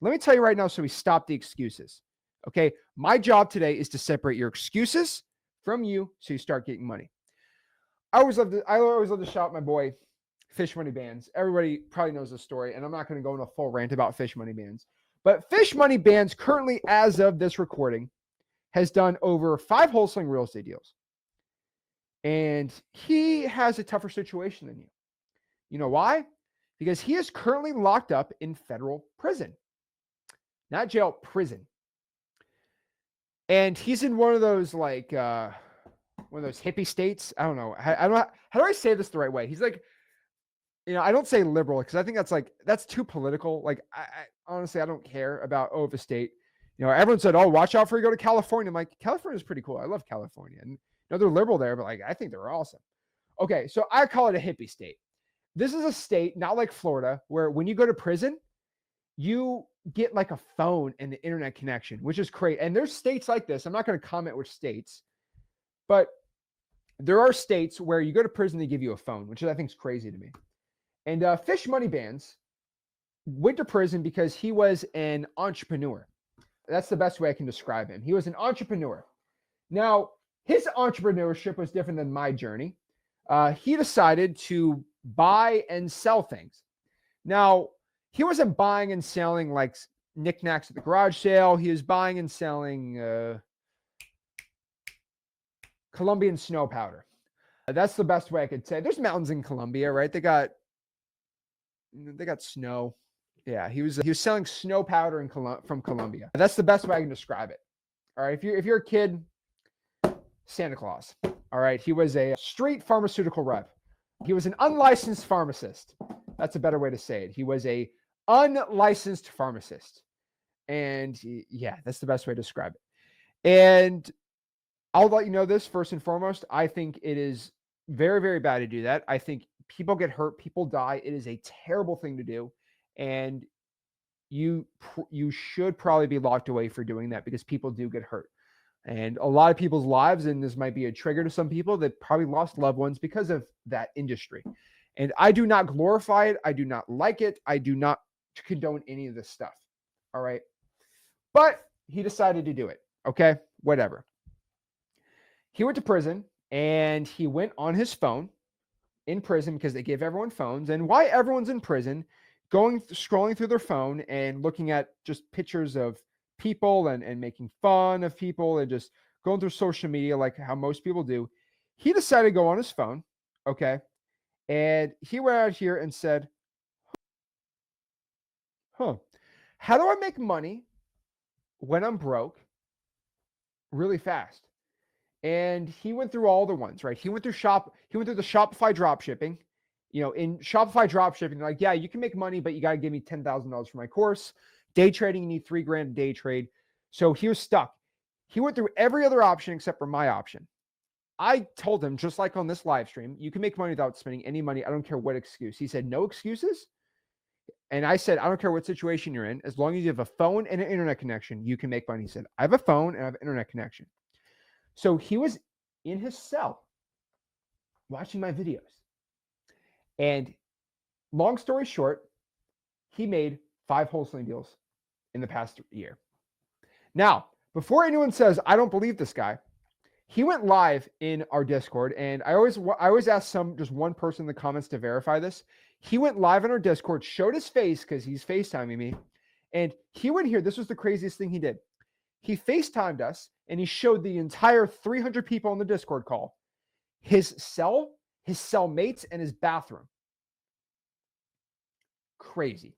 Let me tell you right now, so we stop the excuses. Okay. My job today is to separate your excuses from you so you start getting money. I always love to shout my boy, Fish Money Bands. Everybody probably knows the story, and I'm not going to go in a full rant about Fish Money Bands. But Fish Money Bands currently, as of this recording, has done over 5 wholesaling real estate deals. And he has a tougher situation than you. You know why? Because he is currently locked up in federal prison. Not jail, prison. And he's in one of those hippie states. I don't know. How do I say this the right way? He's like, I don't say liberal because I think that's too political. Like, I honestly, I don't care about if a state, everyone said, oh, watch out before you go to California. I'm like, California is pretty cool. I love California. And they're liberal there, but I think they're awesome. Okay. So I call it a hippie state. This is a state, not like Florida, where when you go to prison, you get like a phone and the internet connection, which is great. And there's states like this. I'm not going to comment which states, but there are states where you go to prison, they give you a phone, which I think is crazy to me. And Fish Money Bands went to prison because he was an entrepreneur. That's the best way I can describe him. He was an entrepreneur. Now, his entrepreneurship was different than my journey. He decided to buy and sell things. Now, he wasn't buying and selling like knickknacks at the garage sale. He was buying and selling Colombian snow powder. That's the best way I could say. There's mountains in Colombia, right? They got snow. Yeah, he was selling snow powder from Colombia. That's the best way I can describe it. All right, if you're a kid, Santa Claus. All right, he was a street pharmaceutical rep. He was an unlicensed pharmacist. That's a better way to say it. He was a unlicensed pharmacist. And yeah, that's the best way to describe it. And I'll let you know this first and foremost. I think it is very, very bad to do that. I think people get hurt, people die. It is a terrible thing to do. And you should probably be locked away for doing that because people do get hurt. And a lot of people's lives, and this might be a trigger to some people that probably lost loved ones because of that industry. And I do not glorify it. I do not like it. I do not condone any of this stuff. All right. But he decided to do it. Okay. Whatever. He went to prison and he went on his phone in prison because they give everyone phones. And why everyone's in prison, scrolling through their phone and looking at just pictures of people and making fun of people and just going through social media like how most people do. He decided to go on his phone. Okay. And he went out here and said, how do I make money when I'm broke really fast? And he went through all the ones, right? He went through the Shopify drop shipping. In Shopify drop shipping, like, yeah, you can make money, but you got to give me $10,000 for my course. Day trading, you need $3,000 a day trade. So he was stuck. He went through every other option except for my option. I told him, just like on this live stream, you can make money without spending any money. I don't care what excuse. He said, no excuses. And I said, I don't care what situation you're in. As long as you have a phone and an internet connection, you can make money. He said, I have a phone and I have an internet connection. So he was in his cell watching my videos. And long story short, he made 5 wholesaling deals in the past year. Now, before anyone says, I don't believe this guy, he went live in our Discord. And I always ask just one person in the comments to verify this. He went live in our Discord, showed his face because he's FaceTiming me. And he went here. This was the craziest thing he did. He FaceTimed us and he showed the entire 300 people on the Discord call his cell, his cellmates, and his bathroom. Crazy.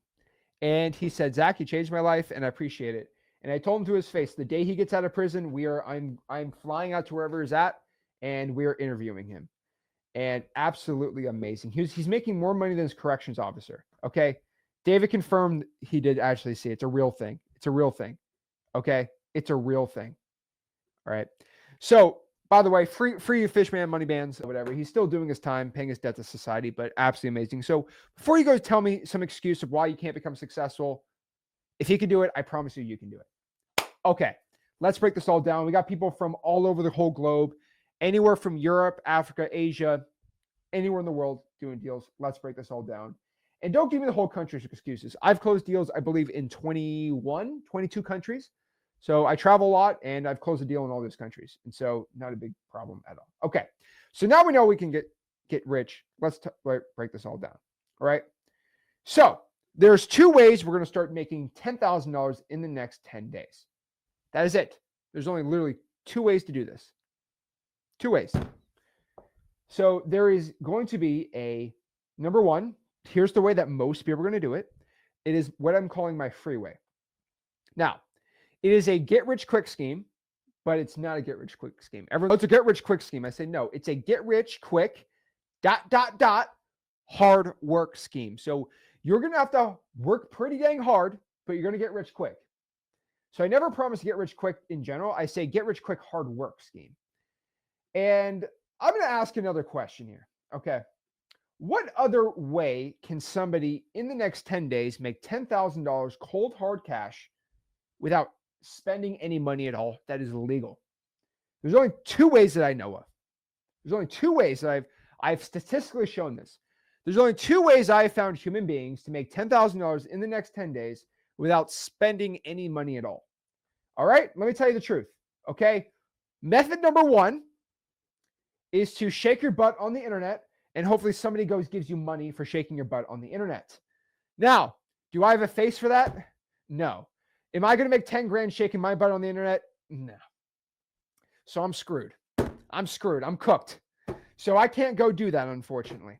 And he said, Zach, you changed my life and I appreciate it. And I told him to his face, the day he gets out of prison, I'm flying out to wherever he's at and we're interviewing him. And absolutely amazing. He's making more money than his corrections officer. Okay. David confirmed he did actually see it. It's a real thing. It's a real thing. Okay. It's a real thing. All right. So, by the way, free Fishman Money Bands, whatever. He's still doing his time, paying his debt to society, but absolutely amazing. So before you go tell me some excuse of why you can't become successful, if he can do it, I promise you can do it. Okay, let's break this all down. We got people from all over the whole globe, anywhere from Europe, Africa, Asia, anywhere in the world doing deals. Let's break this all down. And don't give me the whole country's excuses. I've closed deals, I believe, in 21, 22 countries. So I travel a lot and I've closed a deal in all those countries. And so not a big problem at all. Okay. So now we know we can get rich. Let's break this all down. All right. So there's two ways we're going to start making $10,000 in the next 10 days. That is it. There's only literally two ways to do this. Two ways. So there is going to be a number one. Here's the way that most people are going to do it. It is what I'm calling my freeway. Now, it is a get rich quick scheme, but it's not a get rich quick scheme. Everyone, it's a get rich quick scheme. I say no, it's a get rich quick ... hard work scheme. So you're going to have to work pretty dang hard, but you're going to get rich quick. So I never promise to get rich quick in general. I say get rich quick hard work scheme. And I'm going to ask another question here. Okay. What other way can somebody in the next 10 days make $10,000 cold hard cash without spending any money at all that is legal? There's only two ways that I know of. There's only two ways that I've statistically shown this. There's only two ways I have found human beings to make $10,000 in the next 10 days without spending any money at all. All right, let me tell you the truth. Okay. Method number one is to shake your butt on the internet, and hopefully somebody gives you money for shaking your butt on the internet. Now, do I have a face for that? No. Am I going to make 10 grand shaking my butt on the internet? No. So I'm screwed. I'm cooked. So I can't go do that, unfortunately.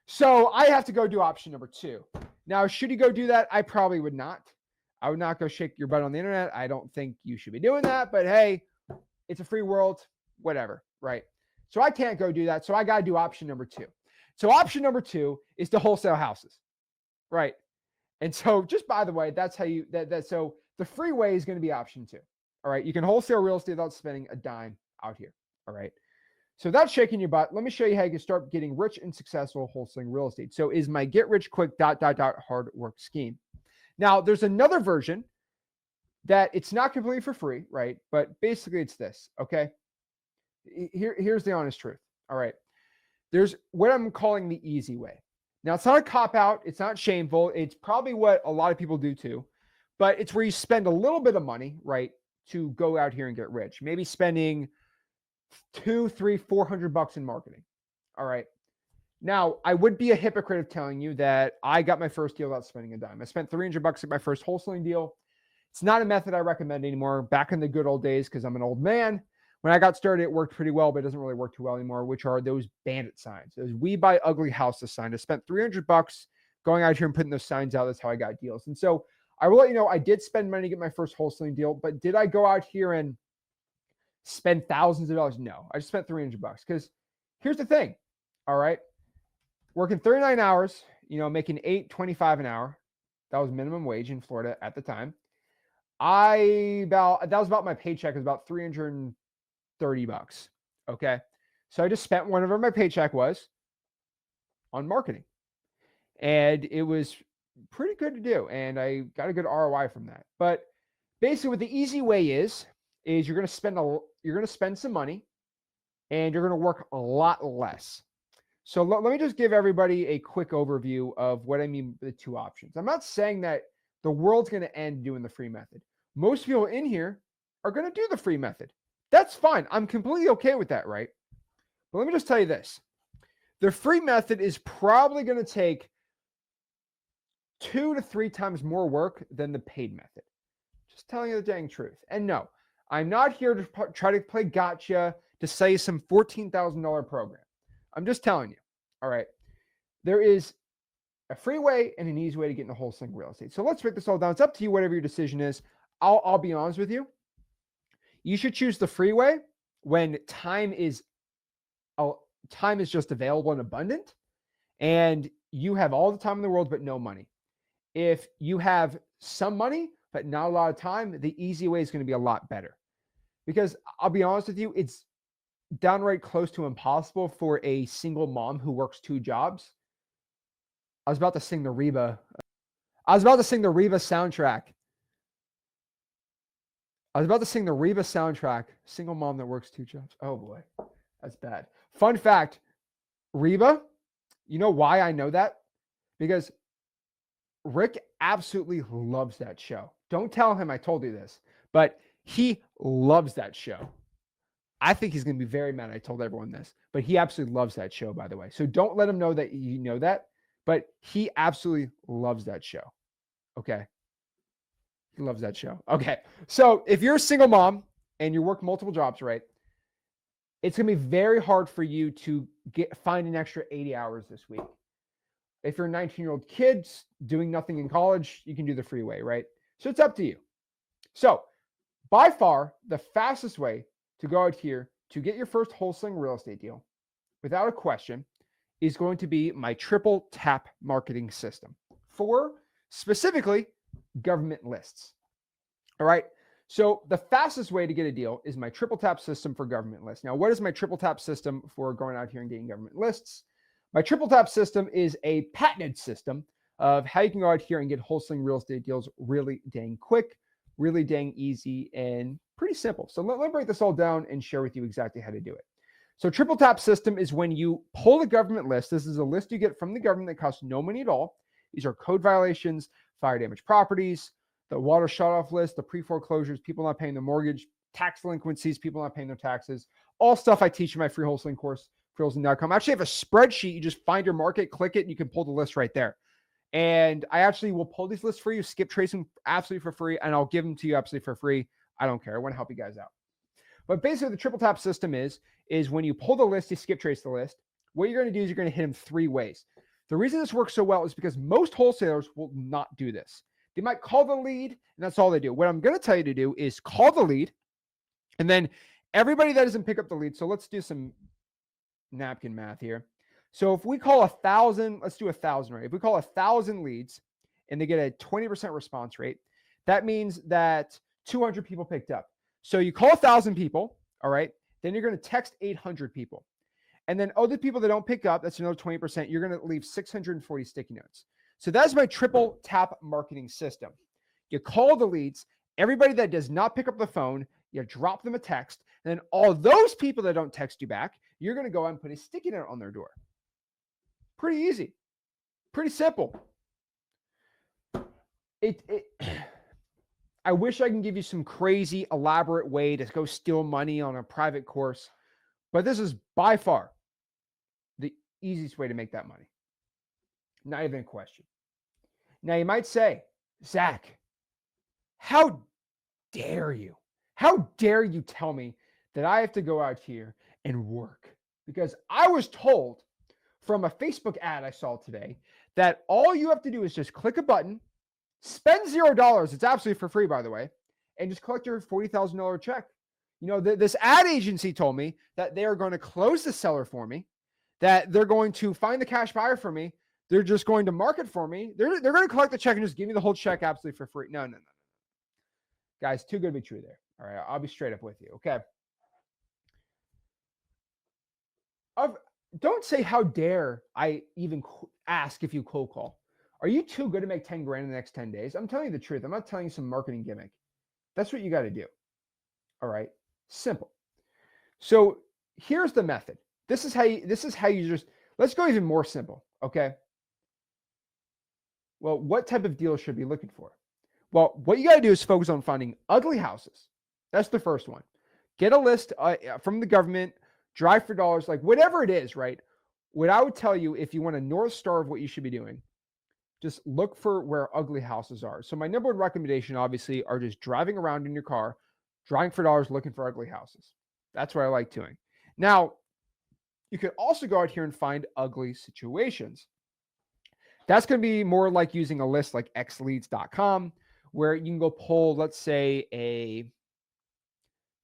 So I have to go do option number two. Now, should you go do that? I probably would not. I would not go shake your butt on the internet. I don't think you should be doing that, but hey, it's a free world, whatever, right? So I can't go do that. So I got to do option number two. So option number two is to wholesale houses, right? And so just by the way, that's how you, so the freeway is going to be option two. All right. You can wholesale real estate without spending a dime out here. All right. So that's shaking your butt. Let me show you how you can start getting rich and successful wholesaling real estate. So is my get rich quick ... hard work scheme. Now there's another version that it's not completely for free, right? But basically it's this, okay? Here's the honest truth. All right. There's what I'm calling the easy way. Now it's not a cop out. It's not shameful. It's probably what a lot of people do too, but it's where you spend a little bit of money, right? To go out here and get rich, maybe spending $200, $300, $400 in marketing. All right. Now, I would be a hypocrite of telling you that I got my first deal without spending a dime. I spent $300 at my first wholesaling deal. It's not a method I recommend anymore. Back in the good old days, because I'm an old man, when I got started, it worked pretty well, but it doesn't really work too well anymore, which are those bandit signs. Those "We Buy Ugly Houses" signs. I spent $300 going out here and putting those signs out. That's how I got deals. And so I will let you know, I did spend money to get my first wholesaling deal, but did I go out here and spend thousands of dollars? No, I just spent $300 because here's the thing. All right. Working 39 hours, making $8.25 an hour. That was minimum wage in Florida at the time. That was about my paycheck. It was about $330. Okay. So I just spent whatever my paycheck was on marketing. And it was pretty good to do. And I got a good ROI from that. But basically what the easy way is you're going to spend some money and you're going to work a lot less. So let me just give everybody a quick overview of what I mean by the two options. I'm not saying that the world's going to end doing the free method. Most people in here are going to do the free method. That's fine. I'm completely okay with that, right? But let me just tell you this. The free method is probably going to take 2 to 3 times more work than the paid method. Just telling you the dang truth. And no, I'm not here to try to play gotcha to sell you some $14,000 program. I'm just telling you. All right. There is a free way and an easy way to get into wholesaling real estate. So let's break this all down. It's up to you, whatever your decision is. I'll be honest with you. You should choose the free way when time is just available and abundant, and you have all the time in the world but no money. If you have some money but not a lot of time, the easy way is going to be a lot better. Because I'll be honest with you, it's downright close to impossible for a single mom who works 2 jobs. I was about to sing the Reba soundtrack. Single mom that works 2 jobs. Oh boy, that's bad. Fun fact, Reba, you know why I know that? Because Rick absolutely loves that show. Don't tell him I told you this, but he loves that show. I think he's going to be very mad I told everyone this, but he absolutely loves that show, by the way. So don't let him know that you know that, but he absolutely loves that show. Okay. He loves that show. Okay. So if you're a single mom and you work multiple jobs, right, it's going to be very hard for you to find an extra 80 hours this week. If you're a 19-year-old kid doing nothing in college, you can do the freeway, right? So it's up to you. So by far, the fastest way to go out here to get your first wholesaling real estate deal, without a question, is going to be my triple tap marketing system for specifically government lists. All right. So the fastest way to get a deal is my triple tap system for government lists. Now, what is my triple tap system for going out here and getting government lists? My triple tap system is a patented system of how you can go out here and get wholesaling real estate deals really dang quick, really dang easy, and pretty simple. So let me break this all down and share with you exactly how to do it. So triple tap system is when you pull a government list. This is a list you get from the government that costs no money at all. These are code violations, fire damage properties, the water shutoff list, the pre-foreclosures, people not paying their mortgage, tax delinquencies, people not paying their taxes, all stuff I teach in my free wholesaling course, freewholesaling.com. I actually have a spreadsheet. You just find your market, click it, and you can pull the list right there. And I actually will pull these lists for you, skip tracing absolutely for free, and I'll give them to you absolutely for free. I don't care. I want to help you guys out. But basically, the triple tap system is when you pull the list, you skip trace the list. What you're going to do is you're going to hit them 3 ways. The reason this works so well is because most wholesalers will not do this. They might call the lead, and that's all they do. What I'm going to tell you to do is call the lead, and then everybody that doesn't pick up the lead. So let's do some napkin math here. So if we call 1,000, let's do 1,000, right? If we call 1,000 leads and they get a 20% response rate, that means that 200 people picked up. So you call 1,000 people, all right? Then you're going to text 800 people. And then other people that don't pick up, that's another 20%. You're going to leave 640 sticky notes. So that's my triple tap marketing system. You call the leads, everybody that does not pick up the phone, you drop them a text, and then all those people that don't text you back, you're going to go out and put a sticky note on their door. Pretty easy, pretty simple. I wish I can give you some crazy elaborate way to go steal money on a private course, but this is by far the easiest way to make that money. Not even a question. Now you might say, Zach, how dare you? How dare you tell me that I have to go out here and work? Because I was told from a Facebook ad I saw today that all you have to do is just click a button, spend $0. It's absolutely for free, by the way, and just collect your $40,000 check. You know, this ad agency told me that they are going to close the seller for me, that they're going to find the cash buyer for me. They're just going to market for me. They're going to collect the check and just give me the whole check absolutely for free. No. Guys, too good to be true there. All right, I'll be straight up with you. Okay. Don't say how dare I even ask if you cold call. Are you too good to make 10 grand in the next 10 days? I'm telling you the truth. I'm not telling you some marketing gimmick. That's what you got to do. All right. Simple. So here's the method. This is how you just, let's go even more simple. Okay. Well, what type of deal should we be looking for? Well, what you got to do is focus on finding ugly houses. That's the first one. Get a list from the government, drive for dollars, like whatever it is, right? What I would tell you, if you want a North Star of what you should be doing, just look for where ugly houses are. So my number one recommendation, obviously, are just driving around in your car, driving for dollars, looking for ugly houses. That's what I like doing. Now, you could also go out here and find ugly situations. That's going to be more like using a list like xleads.com, where you can go pull, let's say, a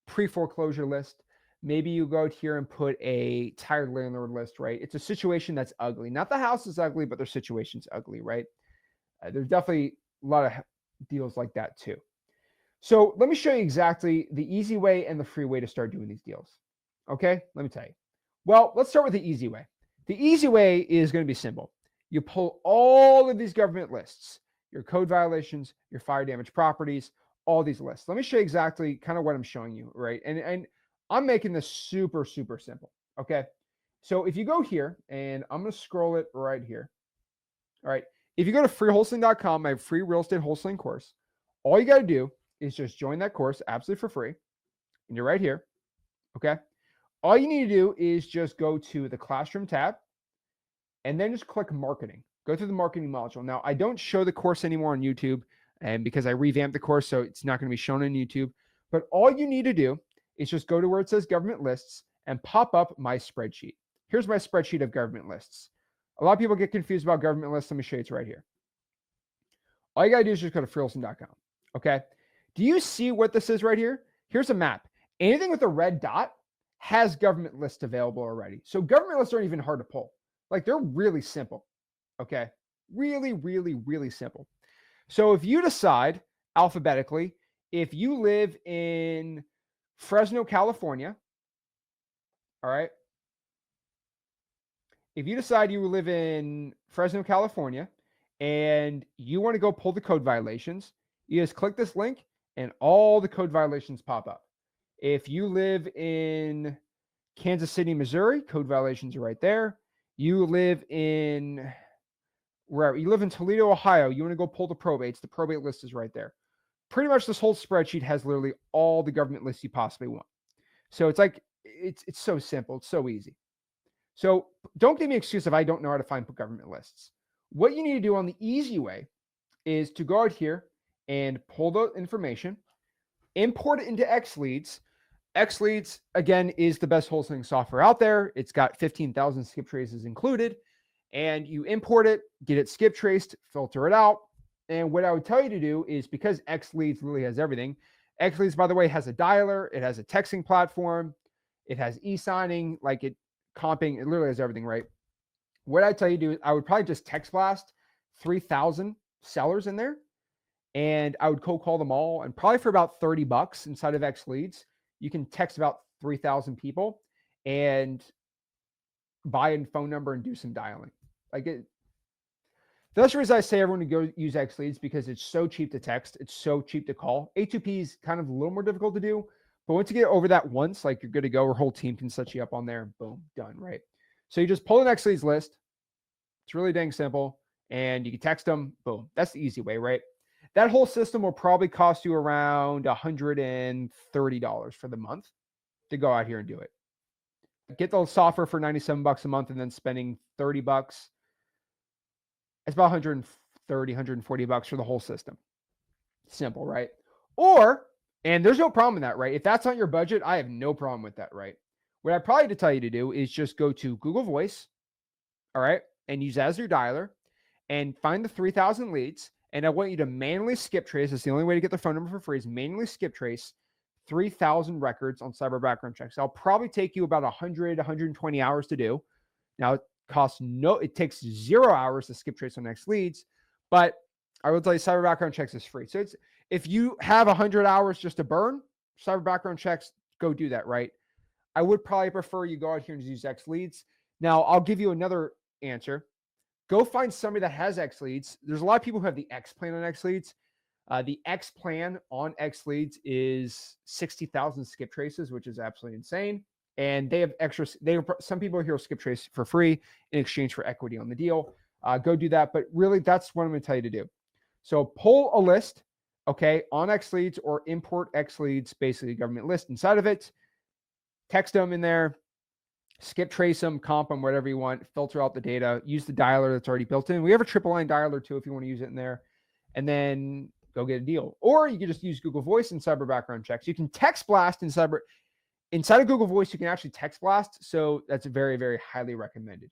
pre-foreclosure list. Maybe you go out here and put a tired landlord list, right? It's a situation that's ugly. Not the house is ugly, but their situation's ugly, right? There's definitely a lot of deals like that too. So let me show you exactly the easy way and the free way to start doing these deals. Okay, let me tell you. Well, let's start with the easy way. The easy way is going to be simple. You pull all of these government lists, your code violations, your fire damage properties, all these lists. Let me show you exactly kind of what I'm showing you, right? And I'm making this super, super simple, okay? So if you go here, and I'm going to scroll it right here. All right. If you go to freewholesaling.com, my free real estate wholesaling course, all you got to do is just join that course absolutely for free. And you're right here. Okay. All you need to do is just go to the classroom tab and then just click marketing. Go through the marketing module. Now, I don't show the course anymore on YouTube, and because I revamped the course, so it's not going to be shown on YouTube. But all you need to do is just go to where it says government lists and pop up my spreadsheet. Here's my spreadsheet of government lists. A lot of people get confused about government lists. Let me show you it's right here. All you got to do is just go to freewholesaling.com. Okay. Do you see what this is right here? Here's a map. Anything with a red dot has government lists available already. So government lists aren't even hard to pull. Like, they're really simple. Okay. Really, really, really simple. So if you decide alphabetically, if you live in Fresno, California, all right. If you decide you live in Fresno, California, and you want to go pull the code violations, you just click this link and all the code violations pop up. If you live in Kansas City, Missouri, code violations are right there. You live in wherever you live in Toledo, Ohio, you want to go pull the probates, the probate list is right there. Pretty much this whole spreadsheet has literally all the government lists you possibly want. So it's like, it's so simple. It's so easy. So don't give me an excuse if I don't know how to find government lists. What you need to do on the easy way is to go out here and pull the information, import it into XLeads. XLeads, again, is the best wholesaling software out there. It's got 15,000 skip traces included. And you import it, get it skip traced, filter it out. And what I would tell you to do is, because XLeads really has everything. XLeads, by the way, has a dialer. It has a texting platform. It has e-signing, like it comping. It literally has everything, right? What I tell you to do is I would probably just text blast 3,000 sellers in there. And I would cold call them all. And probably for about $30 inside of XLeads, you can text about 3,000 people and buy a phone number and do some dialing. Like it. That's the reason I say everyone to go use XLeads, because it's so cheap to text. It's so cheap to call. A2P is kind of a little more difficult to do. But once you get over that once, like, you're good to go. Our whole team can set you up on there. Boom, done, right? So you just pull an XLeads list. It's really dang simple. And you can text them. Boom. That's the easy way, right? That whole system will probably cost you around $130 for the month to go out here and do it. Get the software for $97 a month and then spending $30. It's about $130, $140 for the whole system. Simple, right? Or, and there's no problem in that, right? If that's not your budget, I have no problem with that, right? What I probably to tell you to do is just go to Google Voice, all right, and use that as your dialer, and find the 3,000 leads. And I want you to manually skip trace. That's the only way to get the phone number for free, is manually skip trace 3,000 records on cyber background checks. I'll probably take you about 100, 120 hours to do. Now, it takes 0 hours to skip trace on XLeads, but I will tell you, cyber background checks is free. So it's, if you have 100 hours just to burn, cyber background checks, go do that, right? I would probably prefer you go out here and use XLeads. Now, I'll give you another answer. Go find somebody that has XLeads. There's a lot of people who have the X plan on XLeads. The X plan on XLeads is 60,000 skip traces, which is absolutely insane. And they have extra. Some people here will skip trace for free in exchange for equity on the deal. Go do that. But really, that's what I'm going to tell you to do. So pull a list, okay, on XLeads, or import XLeads, basically a government list inside of it. Text them in there, skip trace them, comp them, whatever you want, filter out the data, use the dialer that's already built in. We have a triple line dialer too if you want to use it in there, and then go get a deal. Or you can just use Google Voice and cyber background checks. You can text blast inside of Google Voice. You can actually text blast. So that's very, very highly recommended.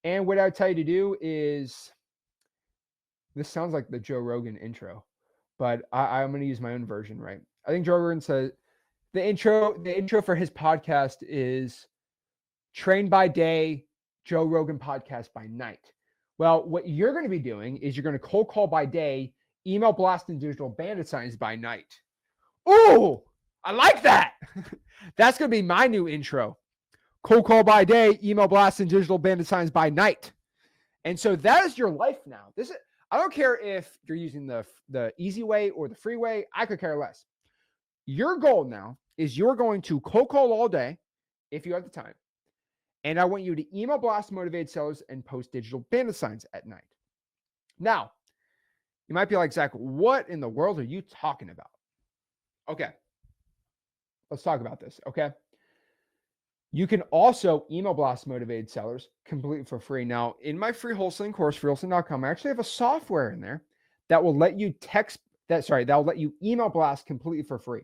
And what I would tell you to do is, this sounds like the Joe Rogan intro, but I'm going to use my own version, right? I think Joe Rogan says the intro for his podcast is Train by Day, Joe Rogan podcast by night. Well, what you're going to be doing is you're going to cold call by day, email blast and digital bandit signs by night. Oh, I like that. That's going to be my new intro. Cold call by day, email blast and digital bandit signs by night. And so that is your life now. I don't care if you're using the easy way or the free way. I could care less. Your goal now is you're going to cold call all day if you have the time. And I want you to email blast motivated sellers and post digital bandit signs at night. Now, you might be like, Zach, what in the world are you talking about? Okay, let's talk about this. Okay. You can also email blast motivated sellers completely for free. Now, in my free wholesaling course, freewholesaling.com, I actually have a software in there that will let you that will let you email blast completely for free.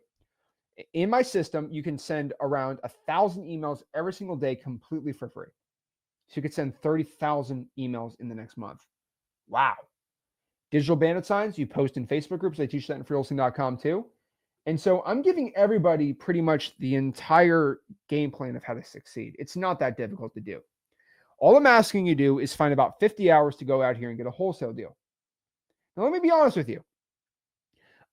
In my system, you can send around 1,000 emails every single day completely for free. So you could send 30,000 emails in the next month. Wow. Digital bandit signs, you post in Facebook groups. I teach that in freewholesaling.com too. And so I'm giving everybody pretty much the entire game plan of how to succeed. It's not that difficult to do. All I'm asking you to do is find about 50 hours to go out here and get a wholesale deal. Now, let me be honest with you.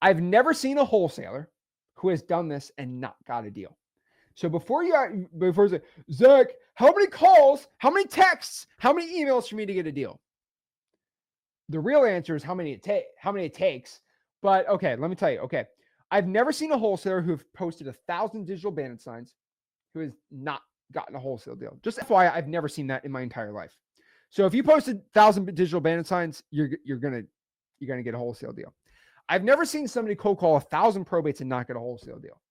I've never seen a wholesaler who has done this and not got a deal. So before you say, Zach, how many calls, how many texts, how many emails for me to get a deal? The real answer is how many it takes. But okay, let me tell you. Okay, I've never seen a wholesaler who've posted 1,000 digital bandit signs who has not gotten a wholesale deal. Just FYI, I've never seen that in my entire life. So if you posted 1,000 digital bandit signs, you're gonna get a wholesale deal. I've never seen somebody cold call 1,000 probates and not get a wholesale deal.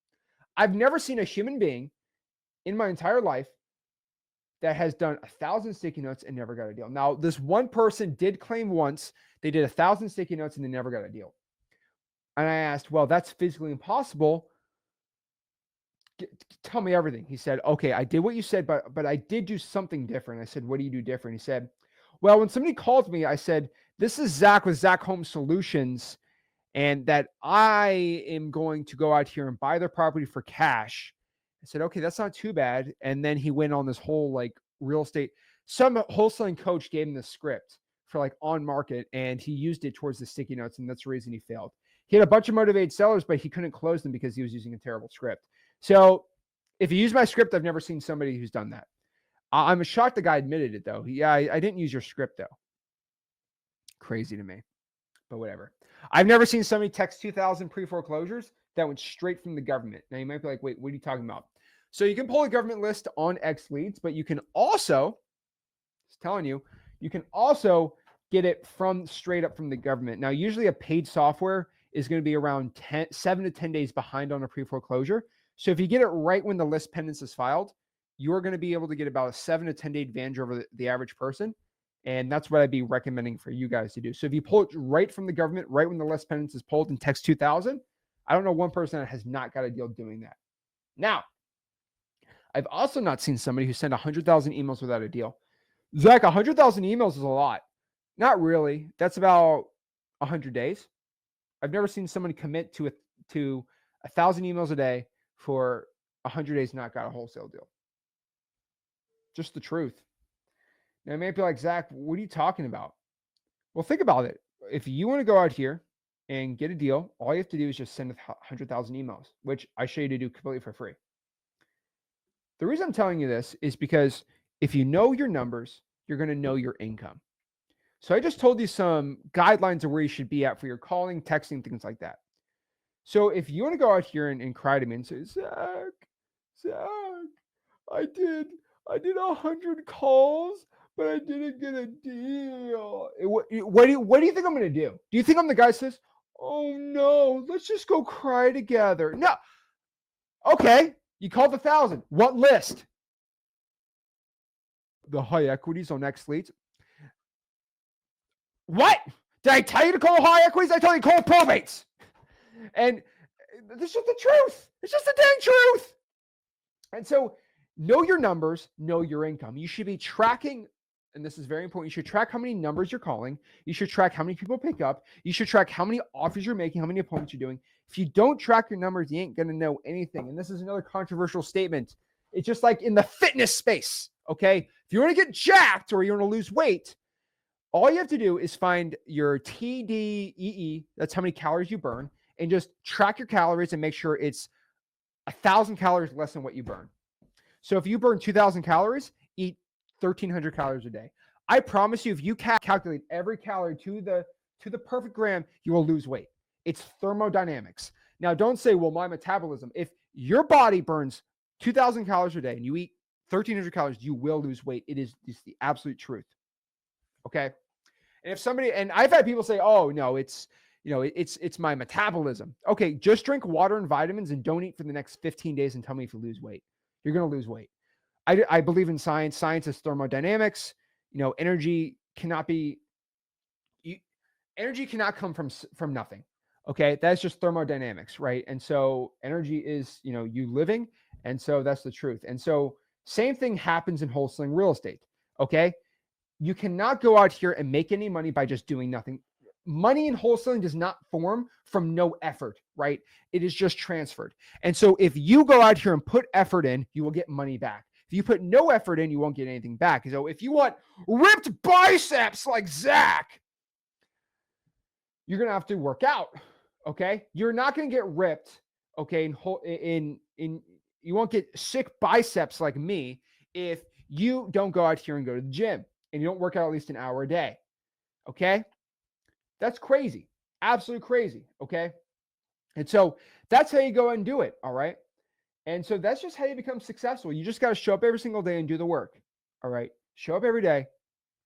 I've never seen a human being in my entire life that has done 1,000 sticky notes and never got a deal. Now, this one person did claim once they did 1,000 sticky notes and they never got a deal. And I asked, well, that's physically impossible. Tell me everything. He said, okay, I did what you said, but I did do something different. I said, what do you do different? He said, well, when somebody called me, I said, this is Zach with Zach Home Solutions, and that I am going to go out here and buy their property for cash. I said, okay, that's not too bad. And then he went on this whole like real estate. Some wholesaling coach gave him the script for like on market, and he used it towards the sticky notes, and that's the reason he failed. He had a bunch of motivated sellers, but he couldn't close them because he was using a terrible script. So if you use my script, I've never seen somebody who's done that. I'm shocked the guy admitted it though. Yeah, I didn't use your script though. Crazy to me, but whatever. I've never seen somebody text 2,000 pre-foreclosures that went straight from the government. Now you might be like, wait, what are you talking about? So you can pull a government list on X Leads, but you can also, just telling you, you can also get it from straight up from the government. Now, usually a paid software is going to be around 7 to 10 days behind on a pre-foreclosure. So if you get it right when the list pendants is filed, you're going to be able to get about a 7 to 10 day advantage over the average person. And that's what I'd be recommending for you guys to do. So if you pull it right from the government, right when the list pendants is pulled and text 2,000, I don't know one person that has not got a deal doing that. Now, I've also not seen somebody who sent 100,000 emails without a deal. Zach, 100,000 emails is a lot. Not really. That's about 100 days. I've never seen somebody commit to 1,000 emails a day for 100 days and not got a wholesale deal. Just the truth. Now, you may be like, Zach, what are you talking about? Well, think about it. If you want to go out here and get a deal, all you have to do is just send 100,000 emails, which I show you to do completely for free. The reason I'm telling you this is because if you know your numbers, you're going to know your income. So I just told you some guidelines of where you should be at for your calling, texting, things like that. So if you want to go out here and cry to me and say, Zach, I did 100 calls, but I didn't get a deal. What do you think I'm going to do? Do you think I'm the guy who says, oh no, let's just go cry together? No. Okay. You called 1,000. What list? The high equities on X Leads. What? Did I tell you to call high equities? I told you to call probates. And this is the truth. It's just the dang truth. And so know your numbers, know your income. You should be tracking, and this is very important. You should track how many numbers you're calling. You should track how many people pick up. You should track how many offers you're making, how many appointments you're doing. If you don't track your numbers, you ain't going to know anything. And this is another controversial statement. It's just like in the fitness space, okay? If you want to get jacked or you want to lose weight, all you have to do is find your TDEE, that's how many calories you burn, and just track your calories and make sure it's 1,000 calories less than what you burn. So if you burn 2,000 calories, eat 1,300 calories a day. I promise you, if you calculate every calorie to the perfect gram, you will lose weight. It's thermodynamics. Now, don't say, well, my metabolism. If your body burns 2,000 calories a day and you eat 1,300 calories, you will lose weight. It is just the absolute truth. Okay. And if somebody, and I've had people say, oh no, it's, it's my metabolism. Okay. Just drink water and vitamins and don't eat for the next 15 days and tell me if you lose weight. You're going to lose weight. I believe in science. Science is thermodynamics. Energy cannot be, energy cannot come from nothing. Okay. That's just thermodynamics. Right. And so energy is, you living. And so that's the truth. And so same thing happens in wholesaling real estate. Okay. You cannot go out here and make any money by just doing nothing. Money in wholesaling does not form from no effort, right? It is just transferred. And so if you go out here and put effort in, you will get money back. If you put no effort in, you won't get anything back. So if you want ripped biceps like Zach, you're going to have to work out. Okay. You're not going to get ripped. Okay. In you won't get sick biceps like me if you don't go out here and go to the gym and you don't work out at least an hour a day. Okay. That's crazy. Absolutely crazy. Okay. And so that's how you go and do it. All right. And so that's just how you become successful. You just got to show up every single day and do the work. All right. Show up every day,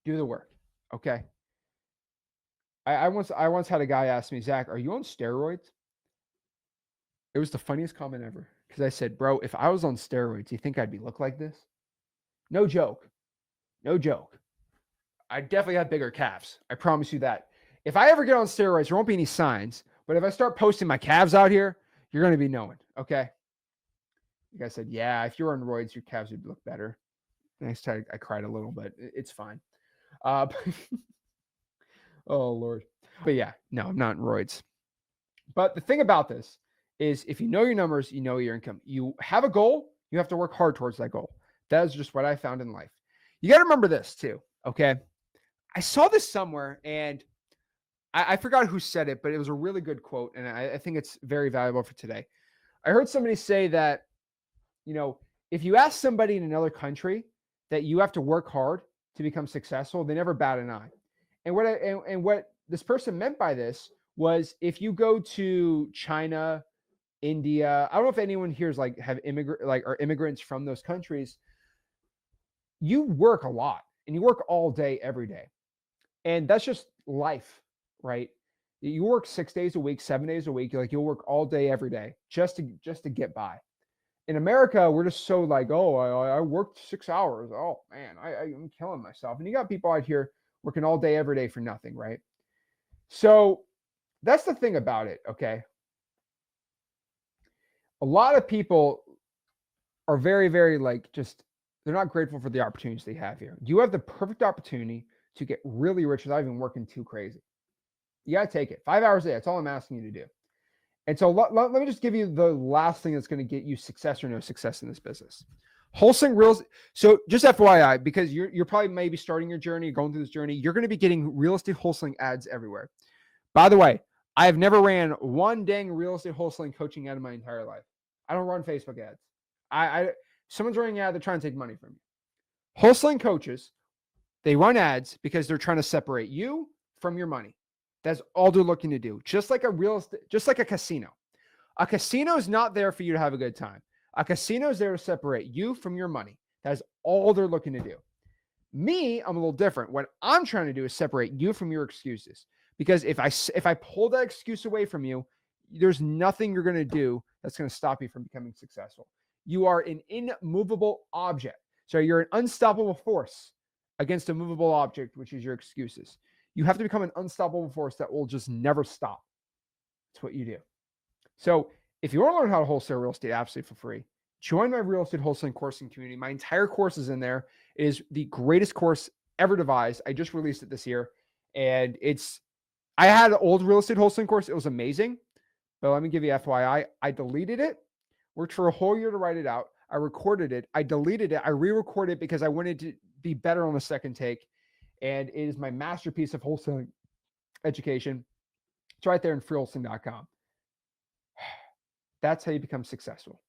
do the work. Okay. I once had a guy ask me, Zach, are you on steroids? It was the funniest comment ever. Because I said, bro, if I was on steroids, do you think I'd look like this? No joke. No joke. I definitely have bigger calves. I promise you that. If I ever get on steroids, there won't be any signs. But if I start posting my calves out here, you're going to be knowing. Okay. The guy said, yeah, if you're on roids, your calves would look better. Next time I cried a little, but it's fine. Oh, Lord. But yeah, no, I'm not on roids. But the thing about this is if you know your numbers, you know your income. You have a goal, you have to work hard towards that goal. That is just what I found in life. You got to remember this too, okay? I saw this somewhere and I forgot who said it, but it was a really good quote. And I think it's very valuable for today. I heard somebody say that, if you ask somebody in another country that you have to work hard to become successful, they never bat an eye. And what this person meant by this was if you go to China, India, I don't know if anyone here is are immigrants from those countries. You work a lot and you work all day, every day. And that's just life, right? You work 6 days a week, 7 days a week. You'll work all day, every day just to get by. In America, we're just so like, oh, I worked 6 hours. Oh man, I'm killing myself. And you got people out here working all day, every day for nothing, right? So that's the thing about it, okay? A lot of people are very, very they're not grateful for the opportunities they have here. You have the perfect opportunity to get really rich without even working too crazy. You got to take it. 5 hours a day. That's all I'm asking you to do. And so let me just give you the last thing that's going to get you success or no success in this business. Wholesaling real estate. So just FYI, because you're probably maybe starting your journey, going through this journey, you're going to be getting real estate wholesaling ads everywhere. By the way, I have never ran one dang real estate wholesaling coaching ad in my entire life. I don't run Facebook ads. Someone's running an ad, they're trying to take money from you. Wholesaling coaches, they run ads because they're trying to separate you from your money. That's all they're looking to do. Just like a casino. A casino is not there for you to have a good time. A casino is there to separate you from your money. That's all they're looking to do. Me, I'm a little different. What I'm trying to do is separate you from your excuses. Because if I pull that excuse away from you, there's nothing you're going to do that's going to stop you from becoming successful. You are an immovable object. So you're an unstoppable force against a movable object, which is your excuses. You have to become an unstoppable force that will just never stop. That's what you do. So if you want to learn how to wholesale real estate absolutely for free, join my real estate wholesaling coursing community. My entire course is in there. It is the greatest course ever devised. I just released it this year. And I had an old real estate wholesaling course. It was amazing. But let me give you FYI. I deleted it, worked for a whole year to write it out. I recorded it. I deleted it. I re-recorded it because I wanted to be better on the second take. And it is my masterpiece of wholesaling education. It's right there in freewholesaling.com. That's how you become successful.